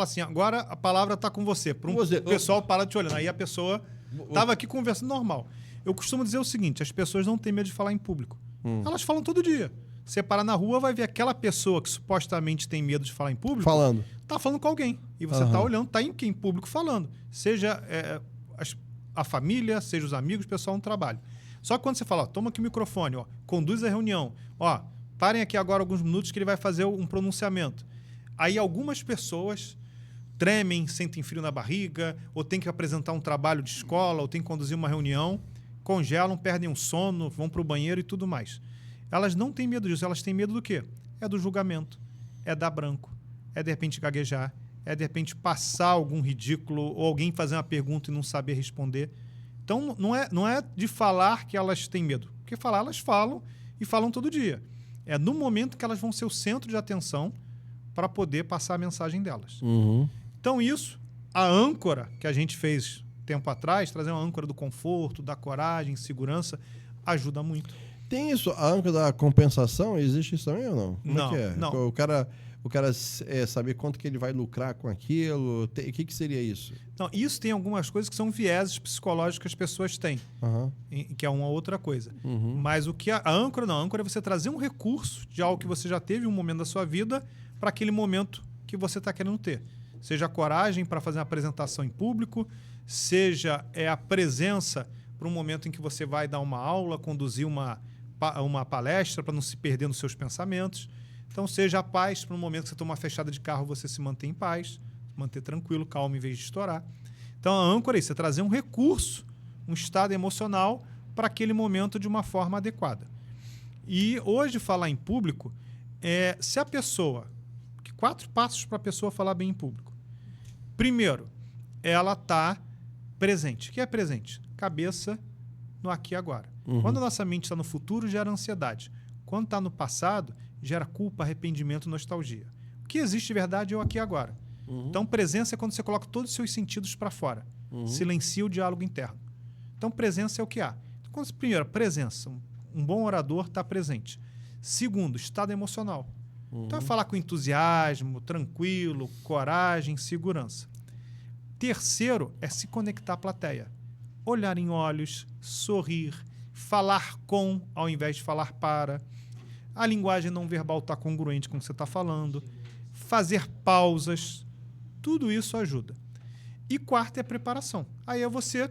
[SPEAKER 2] assim, agora a palavra está com você. O pessoal para te olhando. Aí a pessoa estava aqui conversando normal. Eu costumo dizer o seguinte, as pessoas não têm medo de falar em público. Elas falam todo dia. Você parar na rua, vai ver aquela pessoa que supostamente tem medo de falar em público... Falando. Tá falando com alguém. E você tá olhando, tá em público falando. Seja a família, seja os amigos, o pessoal no trabalho. Só que quando você fala, ó, toma aqui o microfone, ó, conduz a reunião, ó, parem aqui agora alguns minutos que ele vai fazer um pronunciamento. Aí algumas pessoas tremem, sentem frio na barriga, ou tem que apresentar um trabalho de escola, ou tem que conduzir uma reunião, congelam, perdem o sono, vão para o banheiro e tudo mais. Elas não têm medo disso, elas têm medo do quê? É do julgamento, é dar branco, é de repente gaguejar, é de repente passar algum ridículo, ou alguém fazer uma pergunta e não saber responder. Então, não é de falar que elas têm medo. Porque falar, elas falam e falam todo dia. É no momento que elas vão ser o centro de atenção para poder passar a mensagem delas.
[SPEAKER 1] Uhum.
[SPEAKER 2] Então, isso, a âncora que a gente fez tempo atrás, trazer uma âncora do conforto, da coragem, segurança, ajuda muito.
[SPEAKER 1] Tem isso, a âncora da compensação, existe isso também ou não? Como
[SPEAKER 2] Não,
[SPEAKER 1] é que é?
[SPEAKER 2] não.
[SPEAKER 1] O cara saber quanto que ele vai lucrar com aquilo, o que seria isso?
[SPEAKER 2] Não, isso tem algumas coisas que são vieses psicológicos que as pessoas têm, que é uma outra coisa.
[SPEAKER 1] Uhum.
[SPEAKER 2] Mas o que a âncora não, a âncora é você trazer um recurso de algo que você já teve em um momento da sua vida para aquele momento que você está querendo ter. Seja a coragem para fazer uma apresentação em público, seja a presença para um momento em que você vai dar uma aula, conduzir uma palestra para não se perder nos seus pensamentos. Então, seja a paz para um momento que você toma uma fechada de carro, você se mantém em paz, manter tranquilo, calmo, em vez de estourar. Então, a âncora é isso, é trazer um recurso, um estado emocional para aquele momento de uma forma adequada. E hoje, falar em público, se a pessoa... 4 passos para a pessoa falar bem em público. Primeiro, ela está presente. O que é presente? Cabeça no aqui e agora.
[SPEAKER 1] Uhum.
[SPEAKER 2] Quando a nossa mente está no futuro, gera ansiedade. Quando está no passado, gera culpa, arrependimento, nostalgia. O que existe de verdade é o aqui e agora.
[SPEAKER 1] Uhum.
[SPEAKER 2] Então, presença é quando você coloca todos os seus sentidos para fora.
[SPEAKER 1] Uhum. Silencia
[SPEAKER 2] o diálogo interno. Então, presença é o que há. Então, primeiro, presença. Um bom orador está presente. Segundo, estado emocional. Então, é falar com entusiasmo, tranquilo, coragem, segurança. Terceiro, é se conectar à plateia. Olhar em olhos, sorrir, falar com, ao invés de falar para. A linguagem não verbal está congruente com o que você está falando. Fazer pausas. Tudo isso ajuda. E quarto é a preparação. Aí é você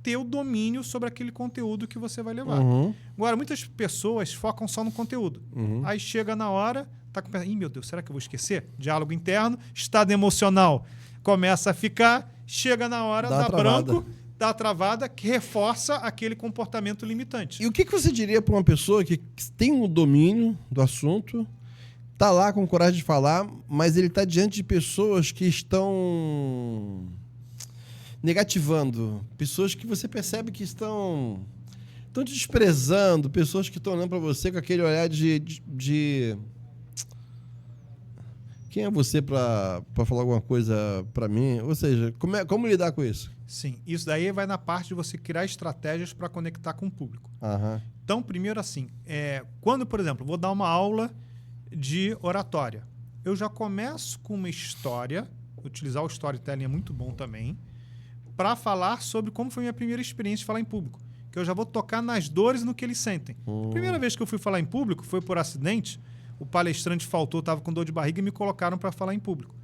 [SPEAKER 2] ter o domínio sobre aquele conteúdo que você vai levar.
[SPEAKER 1] Uhum.
[SPEAKER 2] Agora, muitas pessoas focam só no conteúdo.
[SPEAKER 1] Uhum.
[SPEAKER 2] Aí chega na hora, tá com... Ih, meu Deus, será que eu vou esquecer? Diálogo interno, estado emocional começa a ficar, chega na hora, dá branco, dá travada, que reforça aquele comportamento limitante.
[SPEAKER 1] E o que você diria para uma pessoa que tem um domínio do assunto, tá lá com coragem de falar, mas ele tá diante de pessoas que estão negativando, pessoas que você percebe que estão te desprezando, pessoas que estão olhando para você com aquele olhar de... Quem é você para falar alguma coisa para mim? Ou seja, como lidar com isso?
[SPEAKER 2] Sim, isso daí vai na parte de você criar estratégias para conectar com o público.
[SPEAKER 1] Aham.
[SPEAKER 2] Então, primeiro assim, quando, por exemplo, vou dar uma aula de oratória, eu já começo com uma história, utilizar o storytelling é muito bom também, para falar sobre como foi a minha primeira experiência de falar em público. Que eu já vou tocar nas dores e no que eles sentem. A primeira vez que eu fui falar em público foi por acidente. O palestrante faltou, estava com dor de barriga e me colocaram para falar em público.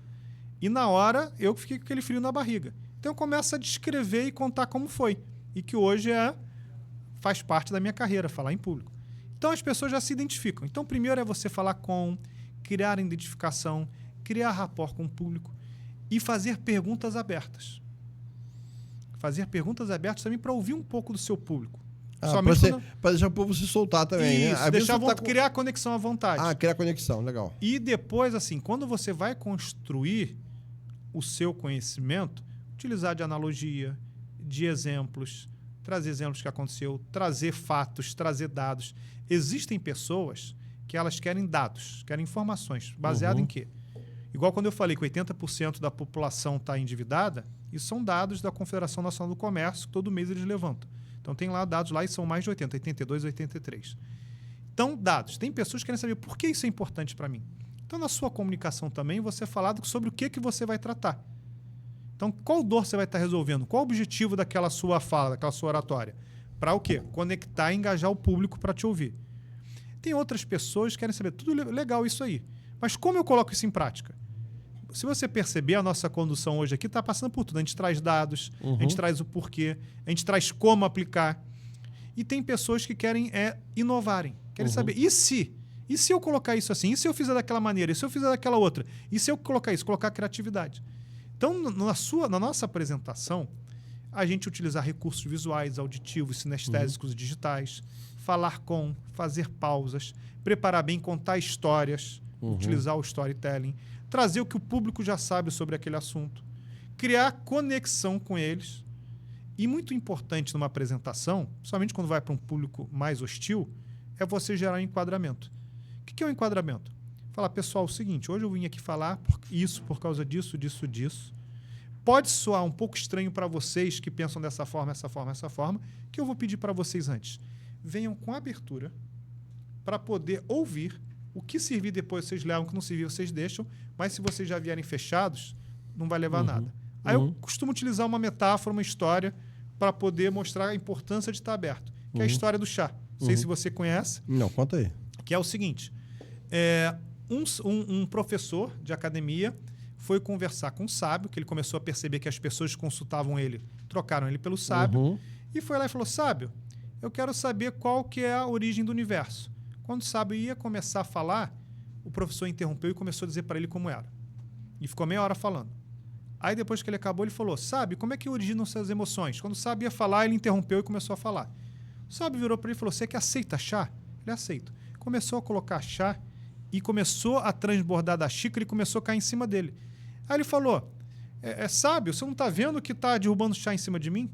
[SPEAKER 2] E na hora, eu fiquei com aquele frio na barriga. Então eu começo a descrever e contar como foi. E que hoje faz parte da minha carreira, falar em público. Então as pessoas já se identificam. Então primeiro é você falar criar identificação, criar rapport com o público e fazer perguntas abertas. Fazer perguntas abertas também para ouvir um pouco do seu público.
[SPEAKER 1] Para deixar o povo se soltar também,
[SPEAKER 2] isso,
[SPEAKER 1] né?
[SPEAKER 2] deixar criar conexão à vontade.
[SPEAKER 1] Criar conexão, legal.
[SPEAKER 2] E depois, assim, quando você vai construir o seu conhecimento, utilizar de analogia, de exemplos, trazer exemplos que aconteceu, trazer fatos, trazer dados. Existem pessoas que elas querem dados, querem informações. Baseado em quê? Igual quando eu falei que 80% da população está endividada, isso são dados da Confederação Nacional do Comércio, que todo mês eles levantam. Então, tem lá dados lá e são mais de 80, 82, 83. Então, dados. Tem pessoas que querem saber por que isso é importante para mim. Então, na sua comunicação também, você falar sobre o que você vai tratar. Então, qual dor você vai estar resolvendo? Qual o objetivo daquela sua fala, daquela sua oratória? Para o quê? Conectar e engajar o público para te ouvir. Tem outras pessoas que querem saber, tudo legal isso aí, mas como eu coloco isso em prática? se você perceber, a nossa condução hoje aqui está passando por tudo. A gente traz dados, a gente traz o porquê, a gente traz como aplicar. E tem pessoas que querem inovarem. Querem saber, e se? E se eu colocar isso assim? E se eu fizer daquela maneira? E se eu fizer daquela outra? E se eu colocar isso? Colocar criatividade. Então, na nossa apresentação, a gente utilizar recursos visuais, auditivos, sinestésicos digitais, falar com, fazer pausas, preparar bem, contar histórias, utilizar o storytelling, trazer o que o público já sabe sobre aquele assunto, criar conexão com eles. E muito importante numa apresentação, somente quando vai para um público mais hostil, é você gerar um enquadramento. O que é um enquadramento? Falar, pessoal, é o seguinte, hoje eu vim aqui falar isso por causa disso, disso, disso. Pode soar um pouco estranho para vocês que pensam dessa forma, essa forma, essa forma, que eu vou pedir para vocês antes. Venham com abertura para poder ouvir. O que servir depois vocês levam, o que não servir vocês deixam, mas se vocês já vierem fechados, não vai levar nada. Aí eu costumo utilizar uma metáfora, uma história, para poder mostrar a importância de estar aberto, que é a história do chá. Não sei se você conhece.
[SPEAKER 1] Não, conta aí.
[SPEAKER 2] Que é o seguinte, um professor de academia foi conversar com um sábio, que ele começou a perceber que as pessoas que consultavam ele trocaram ele pelo sábio, e foi lá e falou, sábio, eu quero saber qual que é a origem do universo. Quando o sábio ia começar a falar, o professor interrompeu e começou a dizer para ele como era. E ficou meia hora falando. Aí depois que ele acabou, ele falou, sábio, como é que originam suas emoções? Quando o sábio ia falar, ele interrompeu e começou a falar. O sábio virou para ele e falou, você que aceita chá? Ele aceita. Começou a colocar chá e começou a transbordar da xícara e começou a cair em cima dele. Aí ele falou, sábio, você não está vendo que está derrubando chá em cima de mim?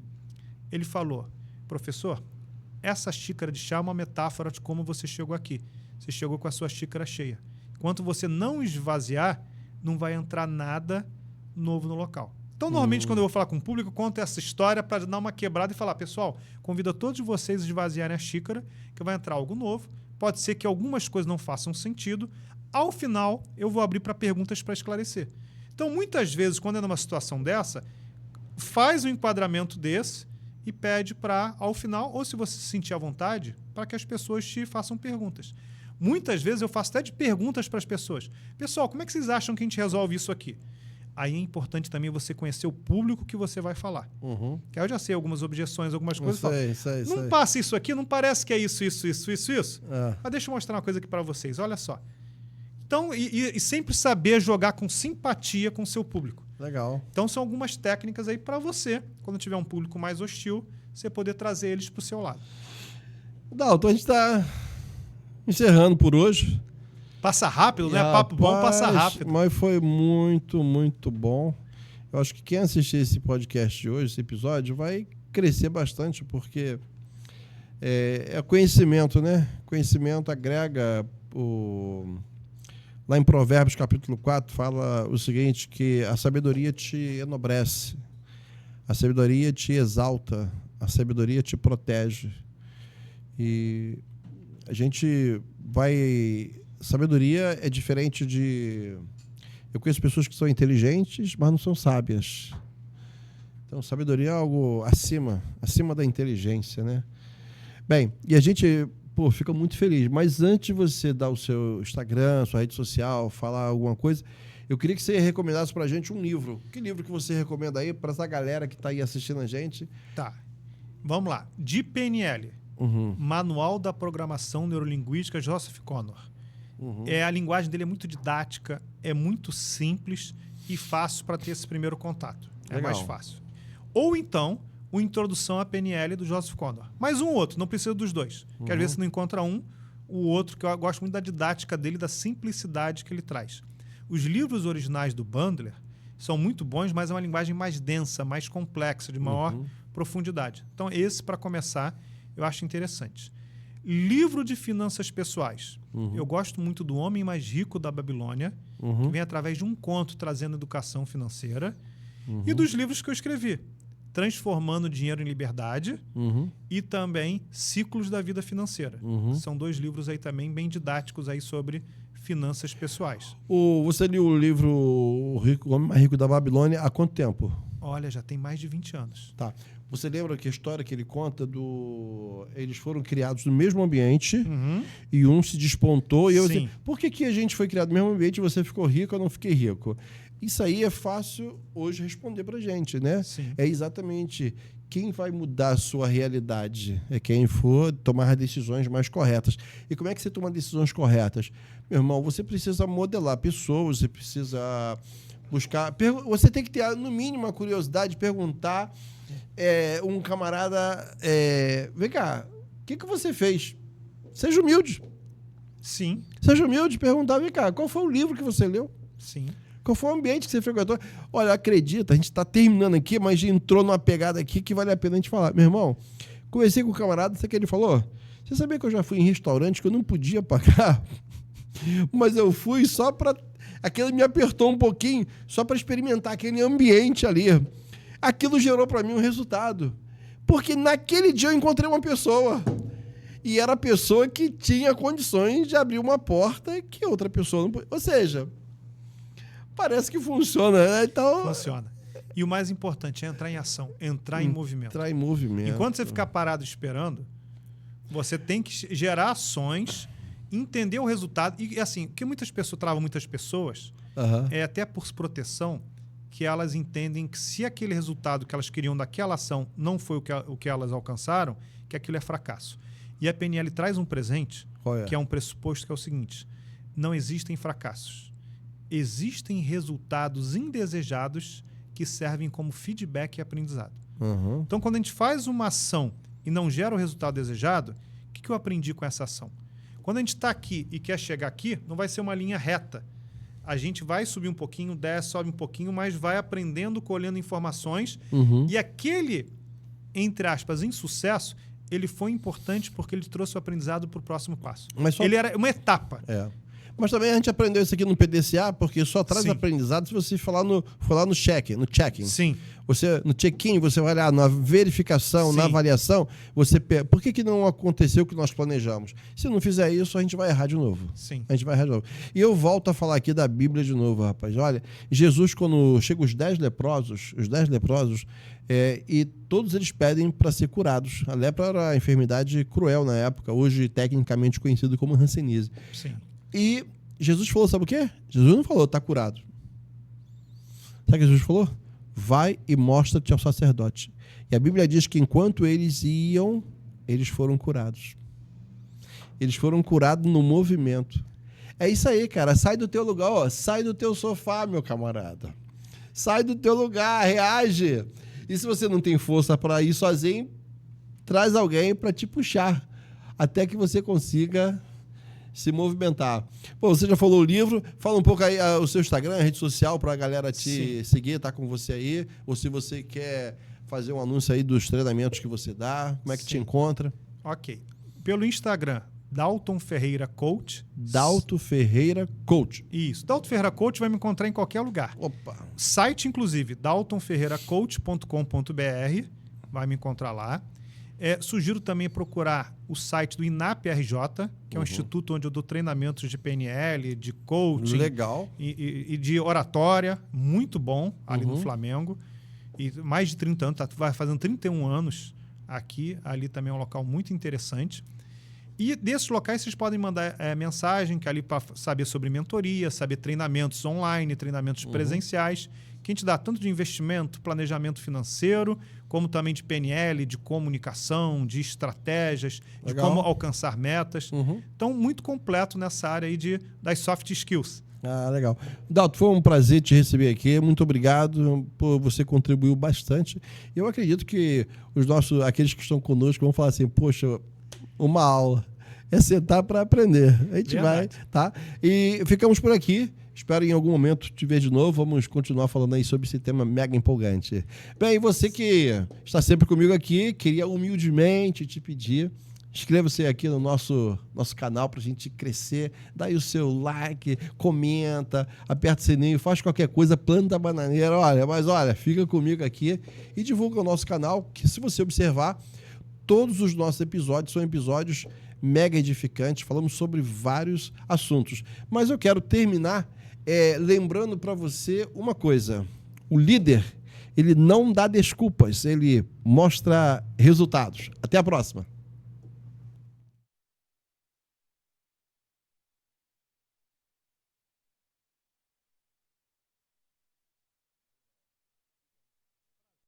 [SPEAKER 2] Ele falou, professor, essa xícara de chá é uma metáfora de como você chegou aqui. Você chegou com a sua xícara cheia. Enquanto você não esvaziar, não vai entrar nada novo no local. Então, normalmente, quando eu vou falar com o público, eu conto essa história para dar uma quebrada e falar, pessoal, convido a todos vocês a esvaziarem a xícara, que vai entrar algo novo. Pode ser que algumas coisas não façam sentido. Ao final, eu vou abrir para perguntas para esclarecer. Então, muitas vezes, quando é numa situação dessa, faz um enquadramento desse e pede para, ao final, ou se você se sentir à vontade, para que as pessoas te façam perguntas. Muitas vezes eu faço até de perguntas para as pessoas. Pessoal, como é que vocês acham que a gente resolve isso aqui? Aí é importante também você conhecer o público que você vai falar. Que aí eu já sei algumas objeções, algumas coisas. Não passa isso aqui, não parece que é isso. Mas deixa eu mostrar uma coisa aqui para vocês. Olha só. Então, e sempre saber jogar com simpatia com o seu público.
[SPEAKER 1] Legal.
[SPEAKER 2] Então, são algumas técnicas aí para você, quando tiver um público mais hostil, você poder trazer eles para o seu lado.
[SPEAKER 1] Dalton, a gente está encerrando por hoje.
[SPEAKER 2] Passa rápido, né? Papo bom, passa rápido.
[SPEAKER 1] Mas foi muito, muito bom. Eu acho que quem assistir esse podcast de hoje, esse episódio, vai crescer bastante, porque é conhecimento, né? Conhecimento agrega. Lá em Provérbios, capítulo 4, fala o seguinte, que a sabedoria te enobrece, a sabedoria te exalta, a sabedoria te protege. E a gente vai... Sabedoria é diferente de... Eu conheço pessoas que são inteligentes, mas não são sábias. Então, sabedoria é algo acima da inteligência, né? Bem, e a gente, fica muito feliz. Mas antes de você dar o seu Instagram, sua rede social, falar alguma coisa, eu queria que você recomendasse pra gente um livro. Que livro que você recomenda aí para essa galera que está aí assistindo a gente?
[SPEAKER 2] Tá. Vamos lá. De PNL. Manual da Programação Neurolinguística, Joseph Conor. A linguagem dele é muito didática, é muito simples e fácil para ter esse primeiro contato. Legal. É mais fácil. Ou então, o Introdução à PNL do Joseph Conor. Mais um ou outro, não precisa dos dois. Que às vezes você não encontra um, o outro, que eu gosto muito da didática dele, da simplicidade que ele traz. Os livros originais do Bandler são muito bons, mas é uma linguagem mais densa, mais complexa, de maior profundidade. Então, esse, para começar, eu acho interessante. Livro de finanças pessoais. Eu gosto muito do Homem Mais Rico da Babilônia, que vem através de um conto trazendo educação financeira, e dos livros que eu escrevi. Transformando Dinheiro em Liberdade e também Ciclos da Vida Financeira. São 2 livros aí também bem didáticos aí sobre finanças pessoais.
[SPEAKER 1] Você leu o livro O Homem Mais Rico da Babilônia há quanto tempo?
[SPEAKER 2] Olha, já tem mais de 20 anos.
[SPEAKER 1] Tá. Você lembra que a história que ele conta eles foram criados no mesmo ambiente e um se despontou e eu
[SPEAKER 2] Sim.
[SPEAKER 1] assim, por que a gente foi criado no mesmo ambiente e você ficou rico, eu não fiquei rico? Isso aí é fácil hoje responder pra gente, né?
[SPEAKER 2] Sim.
[SPEAKER 1] É exatamente quem vai mudar a sua realidade. É quem for tomar decisões mais corretas. E como é que você toma decisões corretas? Meu irmão, você precisa modelar pessoas, você precisa buscar... Você tem que ter, no mínimo, a curiosidade de perguntar um camarada... vem cá, o que você fez? Seja humilde.
[SPEAKER 2] Sim.
[SPEAKER 1] Seja humilde, perguntar, vem cá, qual foi o livro que você leu?
[SPEAKER 2] Sim.
[SPEAKER 1] Qual foi o ambiente que você frequentou? Olha, acredita, a gente está terminando aqui, mas entrou numa pegada aqui que vale a pena a gente falar. Meu irmão, conversei com o camarada, sabe o que ele falou? Você sabia que eu já fui em restaurante que eu não podia pagar? Mas eu fui só para... Aquilo me apertou um pouquinho, só para experimentar aquele ambiente ali. Aquilo gerou para mim um resultado. Porque naquele dia eu encontrei uma pessoa. E era a pessoa que tinha condições de abrir uma porta que outra pessoa não podia. Ou seja... Parece que funciona, né? Então...
[SPEAKER 2] Funciona. E o mais importante é entrar em ação, entrar em movimento.
[SPEAKER 1] Entrar em movimento.
[SPEAKER 2] Enquanto você ficar parado esperando, você tem que gerar ações, entender o resultado. E assim, o que muitas pessoas travam muitas pessoas é até por proteção que elas entendem que se aquele resultado que elas queriam daquela ação não foi o que elas alcançaram, que aquilo é fracasso. E a PNL traz um presente, que é um pressuposto que é o seguinte: não existem fracassos. Existem resultados indesejados que servem como feedback e aprendizado. Então, quando a gente faz uma ação e não gera o resultado desejado, o que eu aprendi com essa ação? Quando a gente está aqui e quer chegar aqui, não vai ser uma linha reta. A gente vai subir um pouquinho, desce, sobe um pouquinho, mas vai aprendendo, colhendo informações. E aquele, entre aspas, insucesso, ele foi importante porque ele trouxe o aprendizado para o próximo passo. Ele era uma etapa.
[SPEAKER 1] Mas também a gente aprendeu isso aqui no PDCA, porque só traz aprendizado se você for lá no check-in.
[SPEAKER 2] Sim.
[SPEAKER 1] Você, no check-in, você vai lá na verificação, na avaliação, você por que não aconteceu o que nós planejamos? Se não fizer isso, a gente vai errar de novo.
[SPEAKER 2] Sim.
[SPEAKER 1] A gente vai errar de novo. E eu volto a falar aqui da Bíblia de novo, rapaz. Olha, Jesus, quando chega os 10 leprosos, e todos eles pedem para ser curados. A lepra era a enfermidade cruel na época, hoje tecnicamente conhecido como hanseníase.
[SPEAKER 2] Sim.
[SPEAKER 1] E Jesus falou, sabe o quê? Jesus não falou, está curado. Sabe o que Jesus falou? Vai e mostra-te ao sacerdote. E a Bíblia diz que enquanto eles iam, eles foram curados. Eles foram curados no movimento. É isso aí, cara. Sai do teu lugar, ó. Sai do teu sofá, meu camarada. Sai do teu lugar, reage. E se você não tem força para ir sozinho, traz alguém para te puxar, até que você consiga se movimentar. Pô, você já falou o livro, fala um pouco aí o seu Instagram, a rede social, para a galera te seguir, tá com você aí, ou se você quer fazer um anúncio aí dos treinamentos que você dá, como é que te encontra?
[SPEAKER 2] Ok. Pelo Instagram, Dalton Ferreira Coach.
[SPEAKER 1] Dalton Ferreira Coach.
[SPEAKER 2] Isso. Dalton Ferreira Coach vai me encontrar em qualquer lugar.
[SPEAKER 1] Opa.
[SPEAKER 2] Site, inclusive, daltonferreiracoach.com.br, vai me encontrar lá. Sugiro também procurar o site do INAP-RJ, que é um instituto onde eu dou treinamentos de PNL, de coaching.
[SPEAKER 1] Legal.
[SPEAKER 2] E de oratória, muito bom, ali no Flamengo. E mais de 30 anos, vai fazendo 31 anos aqui. Ali também é um local muito interessante. E desses locais vocês podem mandar mensagem, que é ali para saber sobre mentoria, saber treinamentos online, treinamentos presenciais, que a gente dá tanto de investimento, planejamento financeiro, como também de PNL, de comunicação, de estratégias, de como alcançar metas. Então, muito completo nessa área aí das soft skills.
[SPEAKER 1] Ah, legal. Dalton, foi um prazer te receber aqui. Muito obrigado por você contribuiu bastante. Eu acredito que aqueles que estão conosco vão falar assim, poxa, uma aula. É sentar para aprender. A gente vai, tá? E ficamos por aqui. Espero em algum momento te ver de novo. Vamos continuar falando aí sobre esse tema mega empolgante. Bem, e você que está sempre comigo aqui, queria humildemente te pedir, inscreva-se aqui no nosso canal para a gente crescer. Dá aí o seu like, comenta, aperta o sininho, faz qualquer coisa, planta a bananeira. Olha, fica comigo aqui e divulga o nosso canal, que se você observar, todos os nossos episódios são episódios mega edificantes, falamos sobre vários assuntos. Mas eu quero terminar lembrando para você uma coisa. O líder, ele não dá desculpas, ele mostra resultados. Até a próxima.